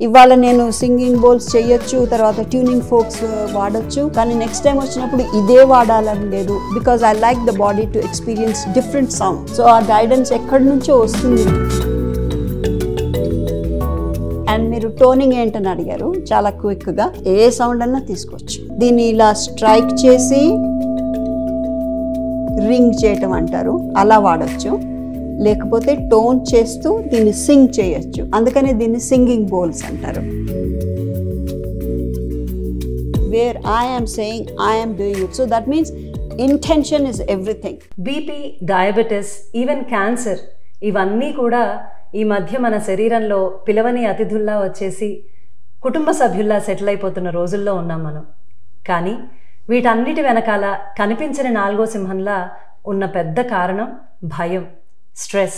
ఇవాళ నేను singing bowls చేయొచ్చు, తర్వాత ట్యూనింగ్ ఫోక్స్ వాడచ్చు, కానీ నెక్స్ట్ టైం వచ్చినప్పుడు ఇదే వాడాలని లేదు. Because I like the body to experience different sound. So ఆ గైడెన్స్ ఎక్కడి నుంచో వస్తుంది. అండ్ మీరు టోనింగ్ ఏంటని అడిగారు, చాలా క్విక్గా ఏ సౌండ్ అన్నా తీసుకోవచ్చు. దీన్ని ఇలా స్ట్రైక్ చేసి రింగ్ చేయటం అంటారు, అలా వాడచ్చు. లేకపోతే టోన్ చేస్తూ దీన్ని సింగ్ చేయొచ్చు, అందుకని దీన్ని సింగింగ్ బౌల్స్ అంటారు. Where I am saying I am doing it, so that means intention is everything. BP, diabetes, even cancer, ఇవన్నీ కూడా ఈ మధ్య మన శరీరంలో పిలవని అతిథుల్లా వచ్చేసి కుటుంబ సభ్యుల్లా సెటిల్ అయిపోతున్న రోజుల్లో ఉన్నాం మనం. కానీ వీటన్నిటి వెనకాల కనిపించిన నాలుగో సింహంలా ఉన్న పెద్ద కారణం భయం, స్ట్రెస్,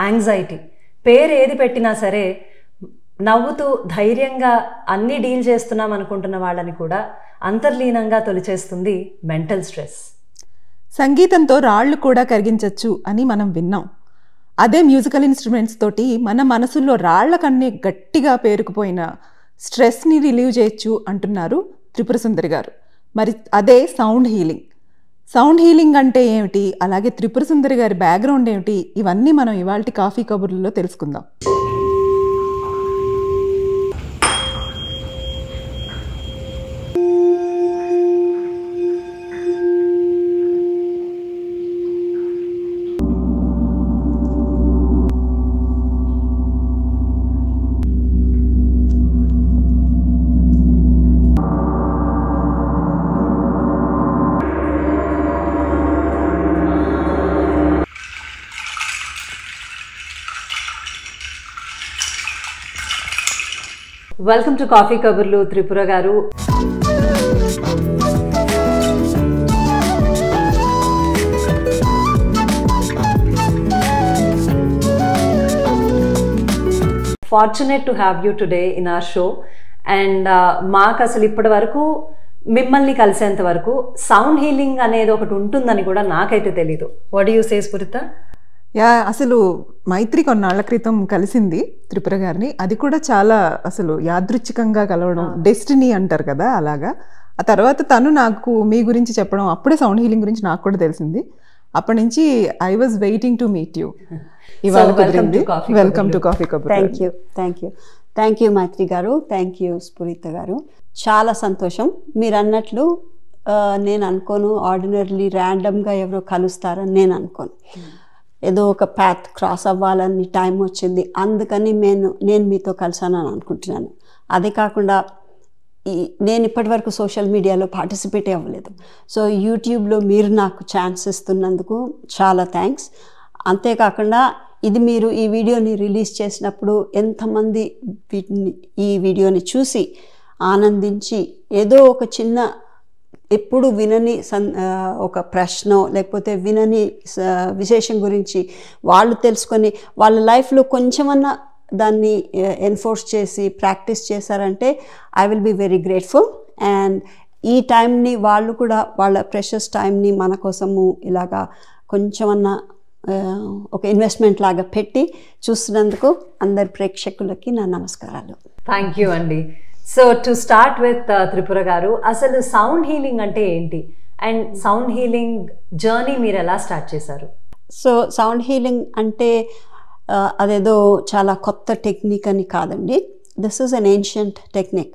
యాంగ్జైటీ. పేరు ఏది పెట్టినా సరే నవ్వుతూ ధైర్యంగా అన్నీ డీల్ చేస్తున్నాం అనుకుంటున్న వాళ్ళని కూడా అంతర్లీనంగా తొలిచేస్తుంది మెంటల్ స్ట్రెస్. సంగీతంతో రాళ్ళు కూడా కరిగించవచ్చు అని మనం విన్నాం. అదే మ్యూజికల్ ఇన్స్ట్రుమెంట్స్ తోటి మన మనసుల్లో రాళ్ల కన్నే గట్టిగా పేరుకుపోయిన స్ట్రెస్ని రిలీవ్ చేయొచ్చు అంటున్నారు త్రిపుర సుందరి గారు. మరి అదే సౌండ్ హీలింగ్. సౌండ్ హీలింగ్ అంటే ఏమిటి, అలాగే త్రిపుర సుందరి గారి బ్యాక్గ్రౌండ్ ఏమిటి, ఇవన్నీ మనం ఇవాల్టి కాఫీ కబుర్లలో తెలుసుకుందాం. వెల్కమ్ టు కాఫీ కబుర్లు త్రిపుర గారు. Fortunate to have you today in our show. And మాకు అసలు ఇప్పటి వరకు మిమ్మల్ని కలిసేంత వరకు సౌండ్ హీలింగ్ అనేది ఒకటి ఉంటుందని కూడా నాకైతే తెలీదు. What do you say Sphurita? అసలు మైత్రి కొన్నాళ్ల క్రితం కలిసింది త్రిపుర గారిని. అది కూడా చాలా అసలు యాదృచ్ఛికంగా కలవడం, డెస్టినీ అంటారు కదా, అలాగా. ఆ తర్వాత తను నాకు మీ గురించి చెప్పడం, అప్పుడే సౌండ్ హీలింగ్ గురించి నాకు కూడా తెలిసింది. అప్పటి నుంచి I was waiting to meet you. ఇవాళ కుదిరింది. వెల్కమ్ టు కాఫీ కబుర్లు. థ్యాంక్ యూ మైత్రి గారు, థ్యాంక్ యూ స్ఫురిత గారు. చాలా సంతోషం. మీరు అన్నట్లు నేను అనుకోను ఆర్డినరీలీ ర్యాండమ్గా ఎవరో కలుస్తారని నేను అనుకోను. ఏదో ఒక పాత్ క్రాస్ అవ్వాలని టైం వచ్చింది, అందుకని నేను మీతో కలిసానని అనుకుంటున్నాను. అదే కాకుండా నేను ఇప్పటి వరకు సోషల్ మీడియాలో పార్టిసిపేట్ అవ్వలేదు. సో యూట్యూబ్లో మీరు నాకు ఛాన్స్ ఇస్తున్నందుకు చాలా థ్యాంక్స్. అంతేకాకుండా ఇది మీరు ఈ వీడియోని రిలీజ్ చేసినప్పుడు ఎంతమంది ఈ వీడియోని చూసి ఆనందించి ఏదో ఒక చిన్న ఎప్పుడు వినని ఒక ప్రశ్న లేకపోతే వినని విశేషం గురించి వాళ్ళు తెలుసుకొని వాళ్ళ లైఫ్లో కొంచెమన్నా దాన్ని ఎన్ఫోర్స్ చేసి ప్రాక్టీస్ చేశారంటే I will be very grateful. And ఈ టైంని వాళ్ళు కూడా వాళ్ళ ప్రెషస్ టైంని మన కోసము ఇలాగా కొంచెమన్నా ఒక ఇన్వెస్ట్మెంట్ లాగా పెట్టి చూస్తున్నందుకు అందరి ప్రేక్షకులకి నా నమస్కారాలు. థ్యాంక్ యూ అండి. So to start with Tripura గారు, అసలు సౌండ్ హీలింగ్ అంటే ఏంటి అండ్ సౌండ్ హీలింగ్ జర్నీ మీరు ఎలా స్టార్ట్ చేశారు? సో సౌండ్ హీలింగ్ అంటే అదేదో చాలా కొత్త టెక్నిక్ అని కాదండి. This is an ancient technique.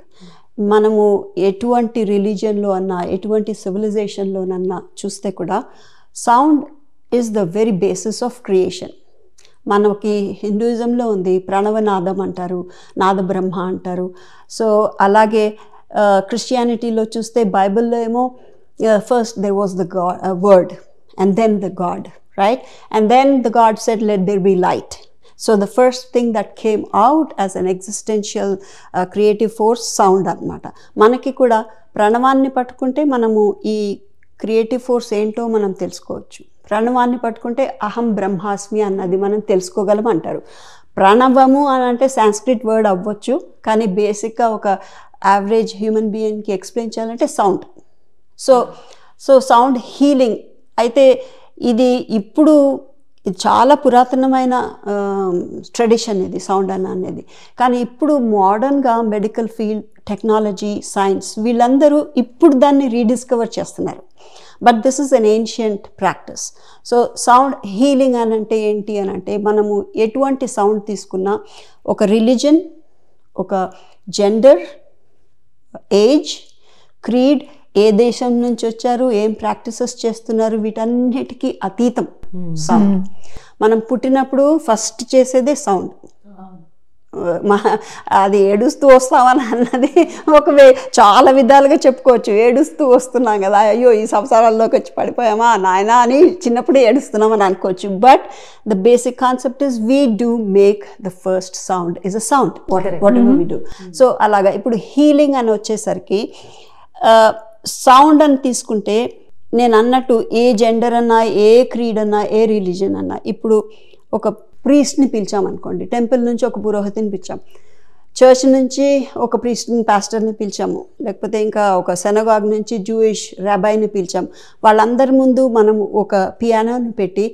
మనము ఎటువంటి రిలీజియన్లో అన్నా ఎటువంటి సివిలైజేషన్లోనన్నా చూస్తే కూడా sound is the very basis of creation. మనకి హిందూయిజంలో ఉంది, ప్రణవనాదం అంటారు, నాద బ్రహ్మ అంటారు. సో అలాగే క్రిస్టియానిటీలో చూస్తే బైబిల్లో ఏమో first there was the word and then the god, right? And then the god said let there be light. So the first thing that came out as an existential creative force sound అన్నమాట. మనకి కూడా ప్రణవాన్ని పట్టుకుంటే మనము ఈ creative force ఏంటో మనం తెలుసుకోవచ్చు. ప్రణవాన్ని పట్టుకుంటే అహం బ్రహ్మాస్మి అన్నది మనం తెలుసుకోగలం అంటారు. ప్రణవము అని అంటే సాంస్క్రిట్ వర్డ్ అవ్వచ్చు, కానీ బేసిక్గా ఒక యావరేజ్ హ్యూమన్ బీయింగ్కి ఎక్స్ప్లెయిన్ చేయాలంటే సౌండ్. సో సౌండ్ హీలింగ్ అయితే ఇది ఇప్పుడు ఇది చాలా పురాతనమైన ట్రెడిషన్ ఇది సౌండ్ అనేది. కానీ ఇప్పుడు మోడర్న్గా మెడికల్ ఫీల్డ్, టెక్నాలజీ, సైన్స్ వీళ్ళందరూ ఇప్పుడు దాన్ని రీడిస్కవర్ చేస్తున్నారు. But this is an ancient practice. So sound healing అని అంటే ఏంటి అని అంటే, మనము ఎటువంటి సౌండ్ తీసుకున్నా ఒక రిలీజన్, ఒక జెండర్, ఏజ్, క్రీడ్, ఏ దేశం నుంచి వచ్చారు, ఏం ప్రాక్టీసెస్ చేస్తున్నారు, వీటన్నిటికీ అతీతం సౌండ్. మనం పుట్టినప్పుడు ఫస్ట్ చేసేదే సౌండ్. అది ఏడుస్తూ వస్తామని అన్నది చాలా విధాలుగా చెప్పుకోవచ్చు. ఏడుస్తూ వస్తున్నాం కదా, అయ్యో ఈ సంసారాల్లోకి వచ్చి పడిపోయామా నాయనా అని చిన్నప్పుడే ఏడుస్తున్నామని అనుకోవచ్చు. But the basic concept is we do make the first sound is a sound, what ever we do. So అలాగా ఇప్పుడు హీలింగ్ అని వచ్చేసరికి సౌండ్ అని తీసుకుంటే, నేను అన్నట్టు ఏ జెండర్ అన్నా, ఏ క్రీడ్ అన్నా, ఏ రిలీజన్ అన్నా, ఇప్పుడు ఒక ప్రీస్ట్ని పిలిచామనుకోండి, టెంపుల్ నుంచి ఒక పురోహితుని పిలిచాం, చర్చ్ నుంచి ఒక ప్రీస్ట్ని, పాస్టర్ని పిలిచాము, లేకపోతే ఇంకా ఒక సెనగాగ్ నుంచి జూయిష్ రాబాయిని పిలిచాం. వాళ్ళందరి ముందు మనం ఒక పియానోని పెట్టి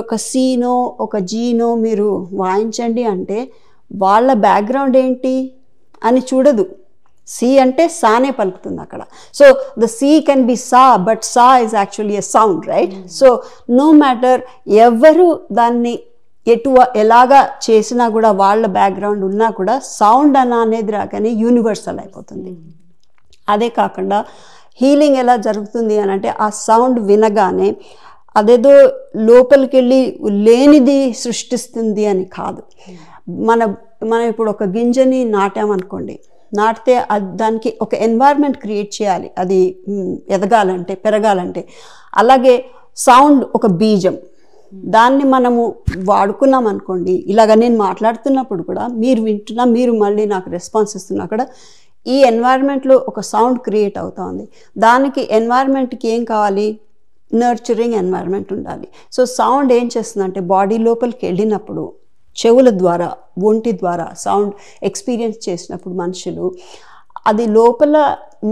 ఒక సీనో ఒక జీనో మీరు వాయించండి అంటే వాళ్ళ బ్యాక్గ్రౌండ్ ఏంటి అని చూడదు. సి అంటే సానే పలుకుతుంది అక్కడ. So the C can be సా, బట్ సా is actually a sound, right? So no matter ఎవరు దాన్ని ఎలాగా చేసినా కూడా, వాళ్ళ బ్యాక్గ్రౌండ్ ఉన్నా కూడా సౌండ్ అనేది రాగానే యూనివర్సల్ అయిపోతుంది. అదే కాకుండా హీలింగ్ ఎలా జరుగుతుంది అని అంటే, ఆ సౌండ్ వినగానే అదేదో లోపలికి వెళ్ళి లేనిది సృష్టిస్తుంది అని కాదు. మనం ఇప్పుడు ఒక గింజని నాటామనుకోండి, నాటితే దానికి ఒక ఎన్వైర్న్మెంట్ క్రియేట్ చేయాలి అది ఎదగాలంటే, పెరగాలంటే. అలాగే సౌండ్ ఒక బీజం, దాన్ని మనము వాడుకున్నాం అనుకోండి, ఇలాగ నేను మాట్లాడుతున్నప్పుడు కూడా మీరు వింటున్నా, మీరు మళ్ళీ నాకు రెస్పాన్స్ ఇస్తున్నా కూడా ఈ ఎన్వైర్న్మెంట్లో ఒక సౌండ్ క్రియేట్ అవుతుంది. దానికి ఎన్వైర్న్మెంట్కి ఏం కావాలి? నర్చరింగ్ ఎన్వైర్న్మెంట్ ఉండాలి. సో సౌండ్ ఏం చేస్తుందంటే, బాడీ లోపలికి వెళ్ళినప్పుడు, చెవుల ద్వారా, ఒంటి ద్వారా సౌండ్ ఎక్స్పీరియన్స్ చేసినప్పుడు మనుషులు, అది లోపల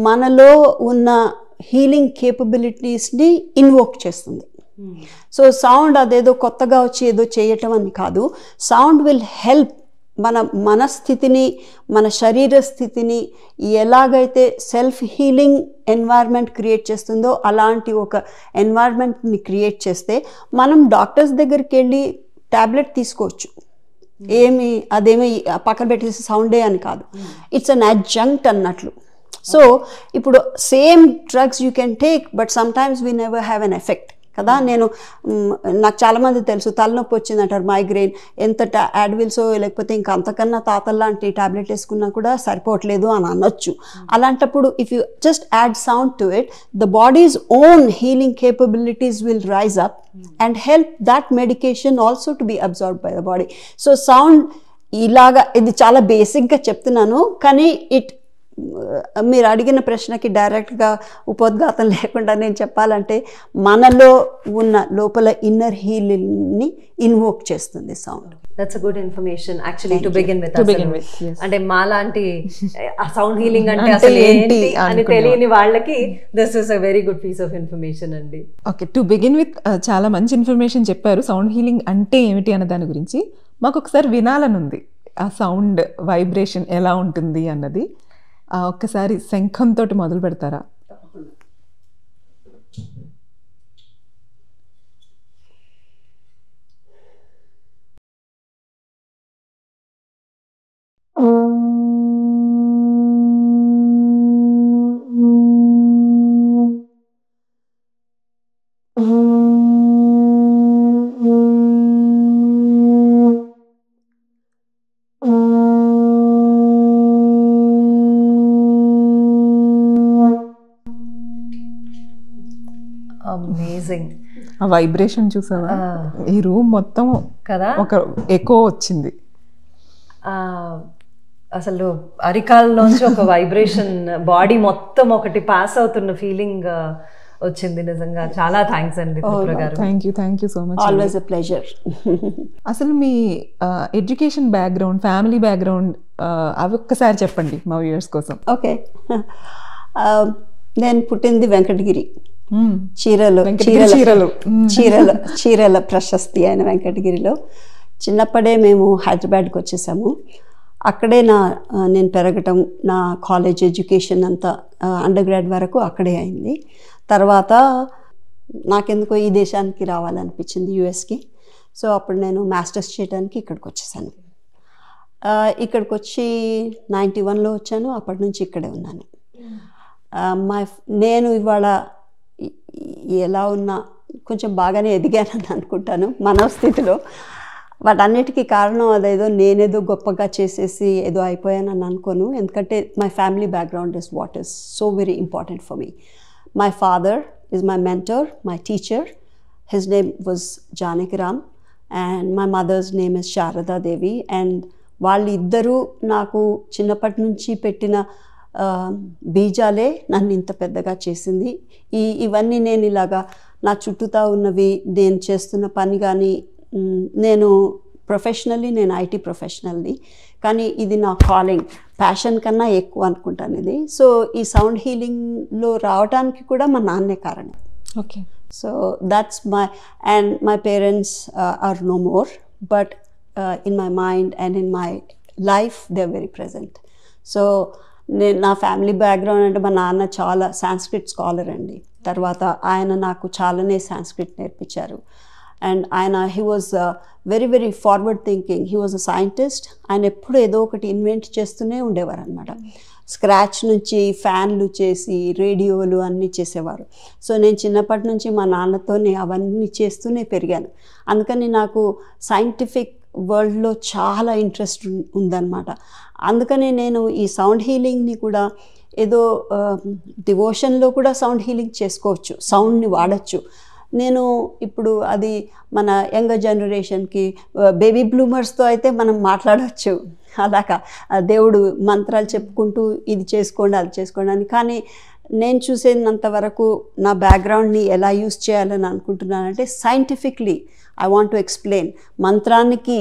మనలో ఉన్న హీలింగ్ కేపబిలిటీస్ని ఇన్వోక్ చేస్తుంది. సో సౌండ్ అదేదో కొత్తగా వచ్చి ఏదో చేయటం అని కాదు. సౌండ్ విల్ హెల్ప్ మన స్థితిని, మన శరీర స్థితిని ఎలాగైతే సెల్ఫ్ హీలింగ్ ఎన్వైర్న్మెంట్ క్రియేట్ చేస్తుందో అలాంటి ఒక ఎన్వైర్న్మెంట్ని క్రియేట్ చేస్తే మనం డాక్టర్స్ దగ్గరికి వెళ్ళి ట్యాబ్లెట్ తీసుకోవచ్చు. అదేమి పక్కన పెట్టేసి సౌండే అని కాదు, ఇట్స్ అన్ అడ్జంక్ట్ అన్నట్లు. సో ఇప్పుడు same drugs you can take, but sometimes we never have an effect కదా. నాకు చాలామంది తెలుసు, తలనొప్పి వచ్చిందంటారు, మైగ్రెయిన్, ఎంత యాడ్విల్సో లేకపోతే ఇంకా అంతకన్నా తాతల్లాంటి టాబ్లెట్ వేసుకున్నా కూడా సరిపోవట్లేదు అని అనొచ్చు. అలాంటప్పుడు if you just add sound to it, the body's own healing capabilities will rise up and help that medication also to be observed by the body. So sound ఇలాగా, ఇది చాలా బేసిక్గా చెప్తున్నాను, కానీ మీరు అడిగిన ప్రశ్నకి డైరెక్ట్గా ఉపోద్ఘాతం లేకుండా నేను చెప్పాలంటే, మనలో ఉన్న లోపల ఇన్నర్ హీలింగ్ని ఇన్వోక్ చేస్తుంది sound. That's a good information actually to begin with. అంటే మాలాంటి ఆ సౌండ్ హీలింగ్ అంటే అసలు ఏంటి అని తెలియని వాళ్ళకి this is a very good piece of information అండి. ఓకే, టు బిగిన్ విత్ చాలా మంచి ఇన్ఫర్మేషన్ చెప్పారు. సౌండ్ హీలింగ్ అంటే ఏమిటి అన్న దాని గురించి మాకు ఒకసారి వినాలని ఉంది. ఆ సౌండ్ వైబ్రేషన్ ఎలా ఉంటుంది అన్నది ఒక్కసారి శంఖంతో మొదలు పెడతారా? అమేజింగ్. ఆ వైబ్రేషన్ చూసావా? ఈ రూమ్ మొత్తం కదా ఒక ఎకో వచ్చింది. అసలు అరికాల్లోంచి ఒక వైబ్రేషన్ బాడీ మొత్తం ఒకటి పాస్ అవుతున్న ఫీలింగ్ వచ్చింది. నిజంగా చాలా థ్యాంక్స్ అండి గారు. Thank you so much. Always a pleasure. అసలు మీ ఎడ్యుకేషన్ బ్యాక్గ్రౌండ్, ఫ్యామిలీ బ్యాక్గ్రౌండ్ అవి ఒక్కసారి చెప్పండి మా వ్యూయర్స్ కోసం. ఓకే, నేను పుట్టింది వెంకటగిరి, చీరలు వెంకటగిరి చీరలు. చీరల ప్రశస్తి ఆయన వెంకటగిరిలో. చిన్నప్పుడే మేము హైదరాబాద్కి వచ్చేసాము. అక్కడే నేను పెరగటం, నా కాలేజ్ ఎడ్యుకేషన్ అంతా అండర్ గ్రాడ్ వరకు అక్కడే అయింది. తర్వాత నాకెందుకో ఈ దేశానికి రావాలనిపించింది, యుఎస్కి. సో అప్పుడు నేను మాస్టర్స్ చేయడానికి ఇక్కడికి వచ్చేసాను. ఇక్కడికి వచ్చి 91లో వచ్చాను. అప్పటి నుంచి ఇక్కడే ఉన్నాను. నేను ఇవాళ ఎలా ఉన్నా కొంచెం బాగానే ఎదిగానని అనుకుంటాను మనస్థితిలో. వాటన్నిటికీ కారణం అదేదో నేనేదో గొప్పగా చేసేసి ఏదో అయిపోయానని అనుకోను. ఎందుకంటే my family background is what is so very important for me. My father is my mentor, my teacher. His name was Janakiram and my mother's name is Sharadadevi. అండ్ వాళ్ళిద్దరూ నాకు చిన్నప్పటి నుంచి పెట్టిన బీజాలే నన్ను ఇంత పెద్దగా చేసింది. ఇవన్నీ నేను ఇలాగా నా చుట్టూతా ఉన్నవి, నేను చేస్తున్న పని కానీ, నేను ప్రొఫెషనల్లీ నేను ఐటీ ప్రొఫెషనల్ని, కానీ ఇది నా కాలింగ్, ప్యాషన్ కన్నా ఎక్కువ అనుకుంటాను ఇది. సో ఈ సౌండ్ హీలింగ్లో రావడానికి కూడా మా నాన్నే కారణం. Okay. So that's my parents are no more, but in my mind and in my life they are very present. So నా ఫ్యామిలీ బ్యాక్గ్రౌండ్ అంటే మా నాన్న చాలా సాంస్క్రిట్ స్కాలర్ అండి. తర్వాత ఆయన నాకు చాలానే సాంస్క్రిట్ నేర్పించారు. అండ్ ఆయన he was very very forward thinking. He was a scientist. ఆయన ఎప్పుడు ఏదో ఒకటి ఇన్వెంట్ చేస్తూనే ఉండేవారు అనమాట. స్క్రాచ్ నుంచి ఫ్యాన్లు చేసి రేడియోలు అన్నీ చేసేవారు. సో నేను చిన్నప్పటి నుంచి మా నాన్నతోనే అవన్నీ చేస్తూనే పెరిగాను. అందుకని నాకు సైంటిఫిక్ వరల్డ్లో చాలా ఇంట్రెస్ట్ ఉందన్నమాట. అందుకని నేను ఈ సౌండ్ హీలింగ్ని కూడా ఏదో డివోషన్లో కూడా సౌండ్ హీలింగ్ చేసుకోవచ్చు, సౌండ్ని వాడచ్చు. నేను ఇప్పుడు అది మన యంగర్ జనరేషన్కి బేబీ బ్లూమర్స్తో అయితే మనం మాట్లాడవచ్చు అలాగా, దేవుడు మంత్రాలు చెప్పుకుంటూ ఇది చేసుకోండి అది చేసుకోండి అని. కానీ నేను చూసేంత వరకు నా బ్యాక్గ్రౌండ్ని ఎలా యూస్ చేయాలని అనుకుంటున్నానంటే scientifically I want to explain. మంత్రానికి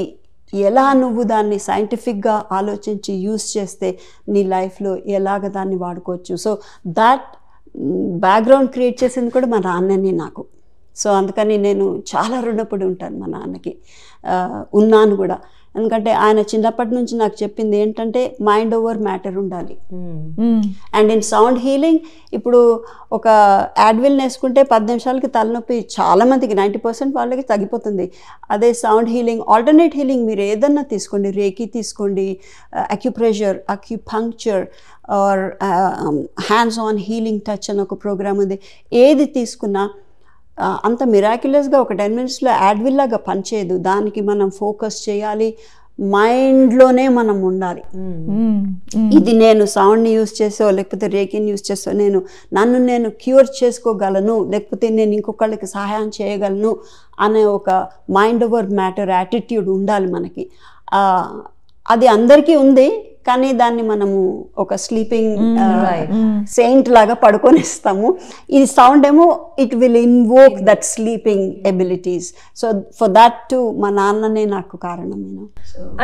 ఎలా నువ్వు దాన్ని సైంటిఫిక్గా ఆలోచించి యూస్ చేస్తే నీ లైఫ్లో ఎలాగ దాన్ని వాడుకోవచ్చు. సో దాట్ బ్యాక్గ్రౌండ్ క్రియేట్ చేసింది కూడా మా నాన్నని నాకు. సో అందుకని నేను చాలా రుణపడి ఉంటాను మా నాన్నకి, ఉన్నాను కూడా. ఎందుకంటే ఆయన చిన్నప్పటి నుంచి నాకు చెప్పింది ఏంటంటే మైండ్ ఓవర్ మ్యాటర్ ఉండాలి. అండ్ ఇన్ సౌండ్ హీలింగ్ ఇప్పుడు ఒక యాడ్విల్ వేసుకుంటే 10 నిమిషాలకి తలనొప్పి చాలామందికి 90% వాళ్ళకి తగ్గిపోతుంది. అదే సౌండ్ హీలింగ్, ఆల్టర్నేట్ హీలింగ్ మీరు ఏదన్నా తీసుకోండి, రేకి తీసుకోండి, acupressure, acupuncture or hands on healing touch అని ఒక ప్రోగ్రామ్ ఉంది. ఏది తీసుకున్నా అంత మిరాక్యులస్గా ఒక 10 మినిట్స్లో యాడ్విల్ లాగా పనిచేయదు. దానికి మనం ఫోకస్ చేయాలి, మైండ్లోనే మనం ఉండాలి. ఇది నేను సౌండ్ని యూజ్ చేసో లేకపోతే రేకిని యూజ్ చేసో నన్ను నేను క్యూర్ చేసుకోగలను, లేకపోతే నేను ఇంకొకళ్ళకి సహాయం చేయగలను అనే ఒక మైండ్ ఓవర్ మ్యాటర్ యాటిట్యూడ్ ఉండాలి మనకి. అది అందరికీ ఉంది, కానీ దాన్ని మనము ఒక స్లీపింగ్ సెయింట్ లాగా పడుకొనిస్తాము. ఇది సౌండ్ ఏమో it will invoke that sleeping abilities. So for that to మా నాన్ననే నాకు కారణం.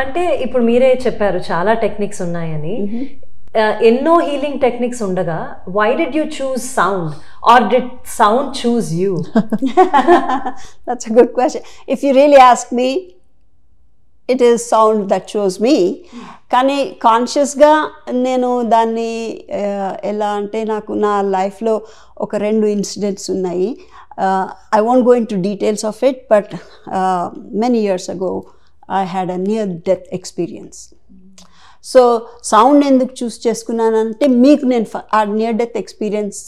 అంటే ఇప్పుడు మీరే చెప్పారు చాలా టెక్నిక్స్ ఉన్నాయని. ఎన్నో హీలింగ్ టెక్నిక్స్ ఉండగా why did you choose sound or did sound choose you? That's a good question. If you really ask me, it is sound that chose me. కానీ కాన్షియస్గా నేను దాన్ని ఎలా అంటే నాకు నా లైఫ్లో ఒక 2 ఇన్సిడెంట్స్ ఉన్నాయి. I won't go in to details of it, but many years ago I had a near death experience. So sound ఎందుకు చూస్ చేసుకున్నానంటే మీకు నేను ఆ నియర్ డెత్ ఎక్స్పీరియన్స్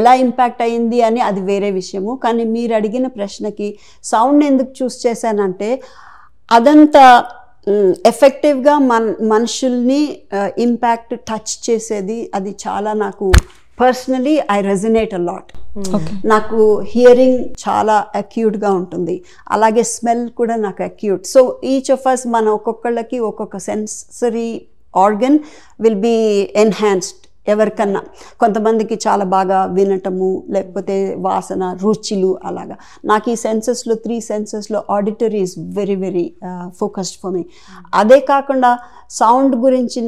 ఎలా ఇంపాక్ట్ అయ్యింది అని అది వేరే విషయము. కానీ మీరు అడిగిన ప్రశ్నకి సౌండ్ ఎందుకు చూస్ చేశానంటే అదంతా ఎఫెక్టివ్గా మనుషుల్ని ఇంపాక్ట్ టచ్ చేసేది. అది చాలా నాకు personally I resonate a lot. నాకు హియరింగ్ చాలా అక్యూట్గా ఉంటుంది, అలాగే స్మెల్ కూడా నాకు acute. So each of us మన ఒక్కొక్కళ్ళకి ఒక్కొక్క sensory organ will be enhanced. ఎవరికన్నా కొంతమందికి చాలా బాగా వినటము, లేకపోతే వాసన, రుచులు అలాగా. నాకు ఈ సెన్సెస్లో 3 సెన్సెస్లో auditory is very very focused for me. అదే కాకుండా సౌండ్ గురించి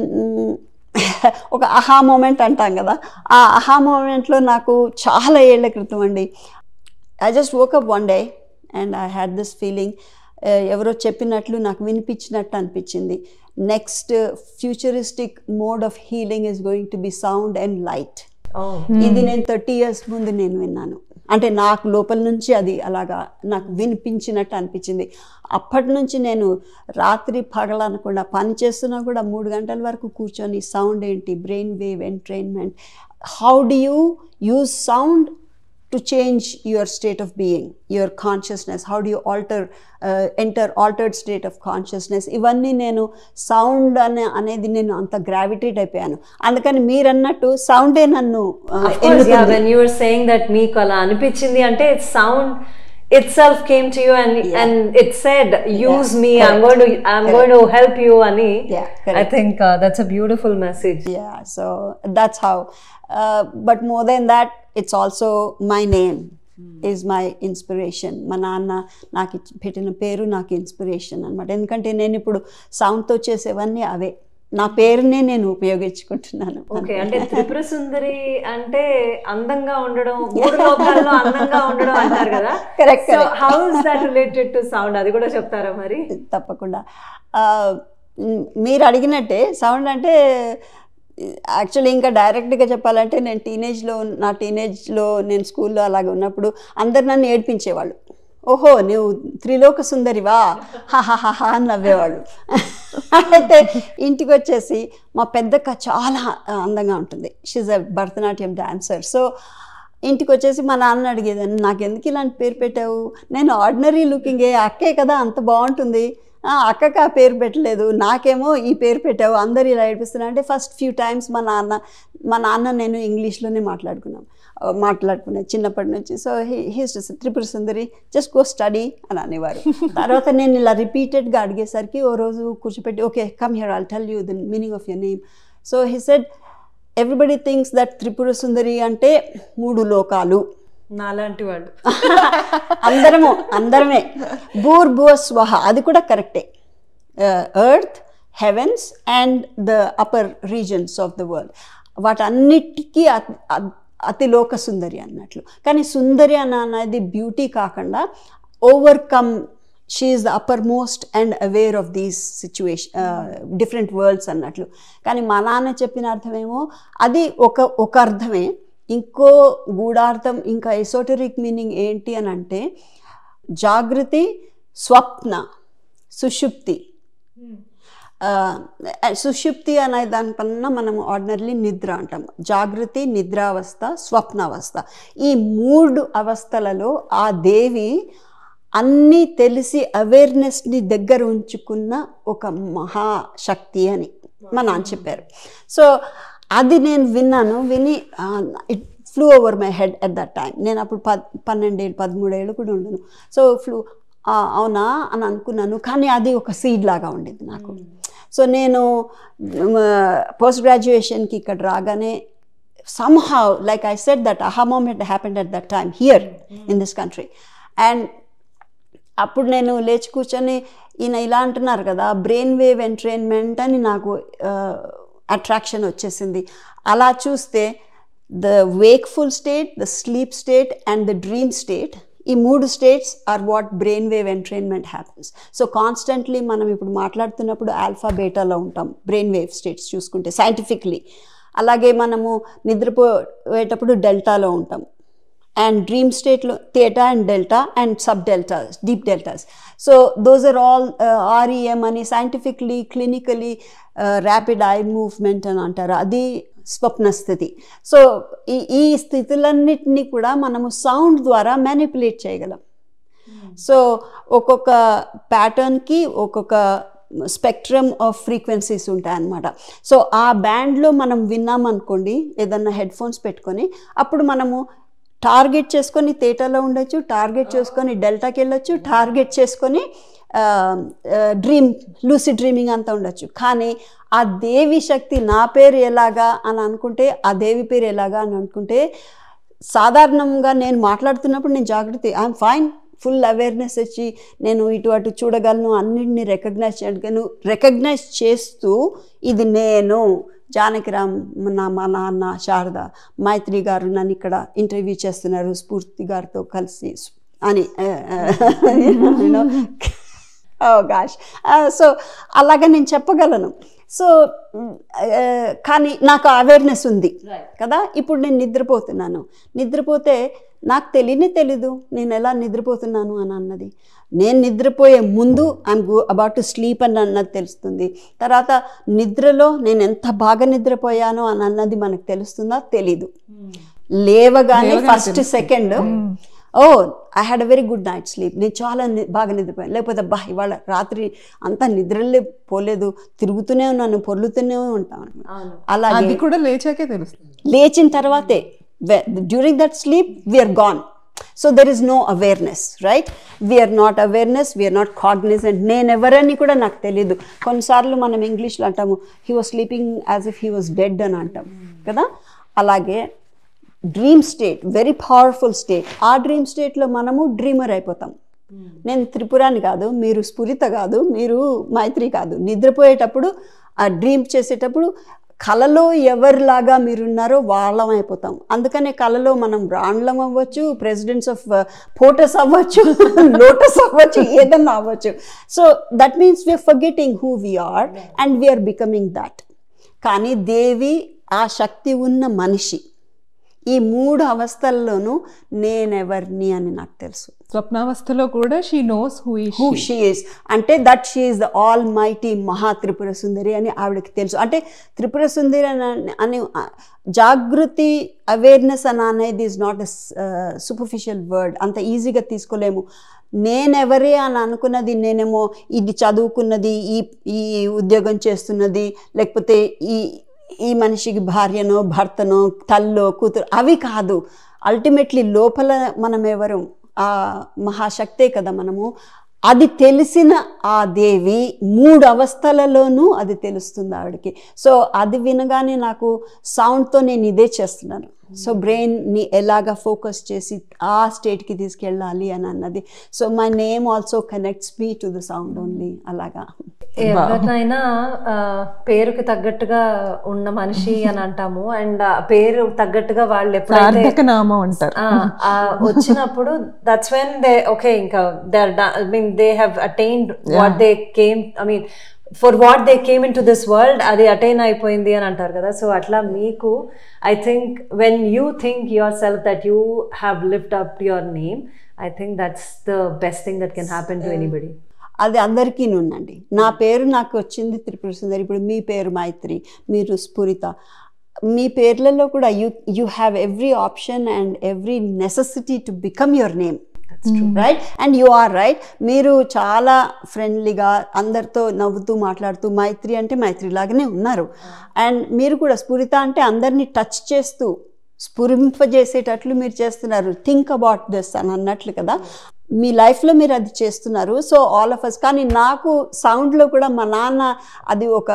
ఒక అహా మూమెంట్ అంటాం కదా, ఆ అహా మూమెంట్లో నాకు చాలా ఏళ్ల క్రితం అండి, I just woke up one day and I had this feeling, ఎవరో చెప్పినట్లు నాకు వినిపించినట్టు అనిపించింది, next futuristic mode of healing is going to be sound and light. ఇది నేను 30 years ముందు నేను విన్నాను. అంటే నాకు లోపల నుంచి అది అలాగా నాకు వినిపించినట్టు అనిపించింది. అప్పటి నుంచి నేను రాత్రి పగలనకుండా పని చేస్తున్నా కూడా 3 గంటల వరకు కూర్చొని సౌండ్ ఏంటి, brain wave entrainment, how do you use sound to change your state of being, your consciousness, how do you enter altered state of consciousness, ఇవన్నీ నేను సౌండ్ అనేది నేను అంత గ్రావిటేట్ అయిపోయాను. అందుకని మీరు అన్నట్టు సౌండే నన్ను when you were saying that మీకు అలా అనిపించింది అంటే sound itself came to you and it said use me, I'm going to help you ani. I think that's a beautiful message. So that's how but more than that, it's also my name is my inspiration. మా నాన్న నాకు పెట్టిన పేరు నాకు inspiration అనమాట. ఎందుకంటే నేను ఇప్పుడు సౌండ్తో చేసేవన్నీ అవే, నా పేరునే నేను ఉపయోగించుకుంటున్నాను. ఓకే, అంటే త్రిపుర సుందరి అంటే అందంగా ఉండడం, 3 లోకాల్లో అందంగా ఉండడం అంటారు కదా. Correct. So how is that related to sound, అది కూడా చెప్తారా మరి? తప్పకుండా. మీరు అడిగినట్టే సౌండ్ అంటే యాక్చువల్లీ ఇంకా డైరెక్ట్గా చెప్పాలంటే నేను నా టీనేజ్లో నేను స్కూల్లో అలాగే ఉన్నప్పుడు అందరు నన్ను ఏడ్పించేవాళ్ళు. ఓహో నువ్వు త్రిలోక సుందరివా హాహాహా అని నవ్వేవాళ్ళు. అయితే ఇంటికి వచ్చేసి మా పెద్దక్క చాలా అందంగా ఉంటుంది, she's a Bharatanatyam dancer. So ఇంటికి వచ్చేసి మా నాన్న అడిగేదాన్ని, నాకు ఎందుకు ఇలాంటి పేరు పెట్టావు, నేను ఆర్డినరీ లుకింగే, అక్కే కదా అంత బాగుంటుంది, అక్కకి ఆ పేరు పెట్టలేదు, నాకేమో ఈ పేరు పెట్టావు, అందరు ఇలా ఏడిపిస్తున్నా అంటే ఫస్ట్ ఫ్యూ టైమ్స్ మా నాన్న నేను ఇంగ్లీష్లోనే మాట్లాడుకునే చిన్నప్పటి నుంచి. So he's Tripura Sundari just go study అని అనేవారు. తర్వాత నేను ఇలా రిపీటెడ్గా అడిగేసరికి ఓ రోజు కూర్చోపెట్టి okay come here I'll tell you the meaning of your name. So he said everybody thinks that Tripura Sundari అంటే 3 లోకాలు, నాలాంటి వాళ్ళు అందరమే భూర్భువ స్వహ, అది కూడా కరెక్టే, earth, heavens and the upper regions of the world, వాటన్నిటికీ అతిలోక సుందరి అన్నట్లు. కానీ సుందరి అనేది బ్యూటీ కాకుండా overcome, she is the uppermost and aware of these different worlds అన్నట్లు. కానీ మా నాన్న చెప్పిన అర్థమేమో అది ఒక అర్థమే, ఇంకో గూఢార్థం ఇంకా ఎసోటరిక్ మీనింగ్ ఏంటి అని అంటే జాగృతి, స్వప్న, సుషుప్తి. సుషుప్తి అనే దానికన్నా మనము ఆర్డినరీ నిద్ర అంటాం, జాగృతి, నిద్రావస్థ, స్వప్నావస్థ. ఈ 3 అవస్థలలో ఆ దేవి అన్నీ తెలిసి అవేర్నెస్ని దగ్గర ఉంచుకున్న ఒక మహాశక్తి అని మా నాన్న చెప్పారు. సో అది నేను విని it flu over my head at that time. నేను అప్పుడు 12 ఏళ్ళు 13 ఏళ్ళు కూడా ఉండను. సో అవునా అని అనుకున్నాను, కానీ అది ఒక సీడ్ లాగా ఉండేది నాకు. సో నేను పోస్ట్ గ్రాడ్యుయేషన్కి ఇక్కడ రాగానే somehow, like I said, that aha moment happened at that time here in this country. And అప్పుడు నేను లేచి కూర్చొని ఈయన ఇలా అంటున్నారు కదా బ్రెయిన్ వేవ్ ఎంట్రైన్మెంట్ అని నాకు అట్రాక్షన్ వచ్చేసింది. అలా చూస్తే the wakeful state, the sleep state and the dream state, ఈ 3 states are what brain wave entrainment happens. So constantly మనం ఇప్పుడు మాట్లాడుతున్నప్పుడు ఆల్ఫా బీటాలో ఉంటాం బ్రెయిన్ వేవ్ స్టేట్స్ చూసుకుంటే సైంటిఫిక్లీ. అలాగే మనము నిద్రపోయేటప్పుడు డెల్టాలో ఉంటాం, అండ్ డ్రీమ్ స్టేట్లో theta and delta and sub deltas, deep deltas. So those are all REM అని scientifically clinically rapid eye movement అని అంటారు, అది స్వప్న స్థితి. సో ఈ స్థితులన్నిటినీ కూడా మనము సౌండ్ ద్వారా మ్యానిపులేట్ చేయగలం. సో ఒక్కొక్క ప్యాటర్న్కి ఒక్కొక్క స్పెక్ట్రమ్ ఆఫ్ ఫ్రీక్వెన్సీస్ ఉంటాయన్నమాట. సో ఆ బ్యాండ్లో మనం విన్నామనుకోండి ఏదన్నా హెడ్ ఫోన్స్ పెట్టుకొని, అప్పుడు మనము టార్గెట్ చేసుకొని థీటాలో ఉండొచ్చు, టార్గెట్ చేసుకొని డెల్టాకి వెళ్ళొచ్చు, టార్గెట్ చేసుకొని లూసిడ్ డ్రీమింగ్ అంతా ఉండొచ్చు. కానీ ఆ దేవి శక్తి నా పేరు ఎలాగా అని అనుకుంటే, ఆ దేవి పేరు ఎలాగా అని అనుకుంటే, సాధారణంగా నేను మాట్లాడుతున్నప్పుడు నేను జాగృతి, ఐఎమ్ ఫైన్, ఫుల్ అవేర్నెస్ వచ్చి నేను ఇటు అటు చూడగలను, అన్నింటినీ రికగ్నైజ్ చేయగలను. రికగ్నైజ్ చేస్తూ ఇది నేను, జానకిరామ్ మా నాన్న శారద మైత్రి గారు నన్ను ఇక్కడ ఇంటర్వ్యూ చేస్తున్నారు స్ఫూర్తి గారితో కలిసి అని గాష్. సో అలాగే నేను చెప్పగలను. సో కానీ నాకు అవేర్నెస్ ఉంది కదా. ఇప్పుడు నేను నిద్రపోతే నాకు తెలీదు నేను ఎలా నిద్రపోతున్నాను అని అన్నది. నేను నిద్రపోయే ముందు ఐఎమ్ అబౌట్ టు స్లీప్ అని అన్నది తెలుస్తుంది. తర్వాత నిద్రలో నేను ఎంత బాగా నిద్రపోయానో అని అన్నది మనకు తెలుస్తుందా? తెలీదు. లేవగానే first second I had a very good night sleep, నేను చాలా బాగా నిద్రపోయాను. లేకపోతే ఇవాళ రాత్రి అంతా నిద్రలే పోలేదు, తిరుగుతూనే ఉన్నాను, పొర్లుతూనే ఉంటాను. అలాగే కూడా లేచాకే తెలుస్తుంది. లేచిన తర్వాతే during that sleep we're gone. So there is no awareness, right? We're not awareness, we're not cognizant. నేను ఎవరని కూడా నాకు తెలీదు. కొన్నిసార్లు మనం ఇంగ్లీష్లో అంటాము he was sleeping as if he was dead అని అంటాం కదా. అలాగే dream state, very powerful state. ఆ డ్రీమ్ స్టేట్లో మనము డ్రీమర్ అయిపోతాం. నేను త్రిపురాని కాదు, మీరు స్ఫురిత కాదు, మీరు మైత్రి కాదు. నిద్రపోయేటప్పుడు ఆ డ్రీమ్ చేసేటప్పుడు కళలో ఎవరిలాగా మీరున్నారో వాళ్ళం అయిపోతాం. అందుకనే కళలో మనం రాండ్లం అవ్వచ్చు, ప్రెసిడెంట్స్ ఆఫ్ పోటస్ అవ్వచ్చు, లోటస్ అవ్వచ్చు, ఏదన్నా అవ్వచ్చు. So that means we are forgetting who we are and we are becoming that. కానీ దేవి ఆ శక్తి ఉన్న మనిషి. ఈ 3 అవస్థల్లోనూ నేనెవర్ని అని నాకు తెలుసు. స్వప్నావస్థలో కూడా she knows who she is, అంటే that she is the almighty Maha Tripura సుందరి అని ఆవిడకి తెలుసు. అంటే త్రిపుర సుందరి అని జాగృతి, అవేర్నెస్ అని అనేది is not a superficial word. అంత ఈజీగా తీసుకోలేము. నేనెవరే అని అనుకున్నది, నేనేమో ఇది చదువుకున్నది, ఈ ఉద్యోగం చేస్తున్నది, లేకపోతే ఈ మనిషికి భార్యనో భర్తనో తల్లో కూతురు, అవి కాదు. అల్టిమేట్లీ లోపల మనం ఎవరు? ఆ మహాశక్తే కదా మనము. అది తెలిసిన ఆ దేవి 3 అవస్థలలోనూ అది తెలుస్తుంది ఆవిడకి. సో అది వినగానే నాకు సౌండ్తో నేను ఇదే చేస్తున్నాను. సో బ్రెయిన్ని ఎలాగా ఫోకస్ చేసి ఆ స్టేట్కి తీసుకెళ్ళాలి అని అన్నది. So my name also connects me to the sound only. అలాగా ఎవరినైనా పేరుకి తగ్గట్టుగా ఉన్న మనిషి అని అంటాము. అండ్ పేరు తగ్గట్టుగా వాళ్ళు ఎప్పుడైతే నామం అంటారు వచ్చినప్పుడు దట్స్ వెన్ దే ఓకే ఇంకా they have attained what they came, I mean for what they came in to this world, అది అటైన్ అయిపోయింది అని అంటారు కదా. సో అట్లా మీకు I think when you think your self that you have lift up your name, I think that's the best thing that can happen to anybody. అది అందరికీ ఉండండి. నా పేరు నాకు వచ్చింది త్రిపుర సుందరి. ఇప్పుడు మీ పేరు మైత్రి, మీరు స్ఫురిత. మీ పేర్లలో కూడా you have every option and every necessity to become your name, right? And you are right. మీరు చాలా ఫ్రెండ్లీగా అందరితో నవ్వుతూ మాట్లాడుతూ మైత్రి అంటే మైత్రి లాగానే ఉన్నారు. అండ్ మీరు కూడా స్ఫురిత అంటే అందరినీ టచ్ చేస్తూ స్ఫురింపజేసేటట్లు మీరు చేస్తున్నారు. థింక్ అబౌట్ దిస్ అని అన్నట్లు కదా. మీ లైఫ్లో మీరు అది చేస్తున్నారు. So all of us. కానీ నాకు సౌండ్లో కూడా మా నాన్న అది ఒక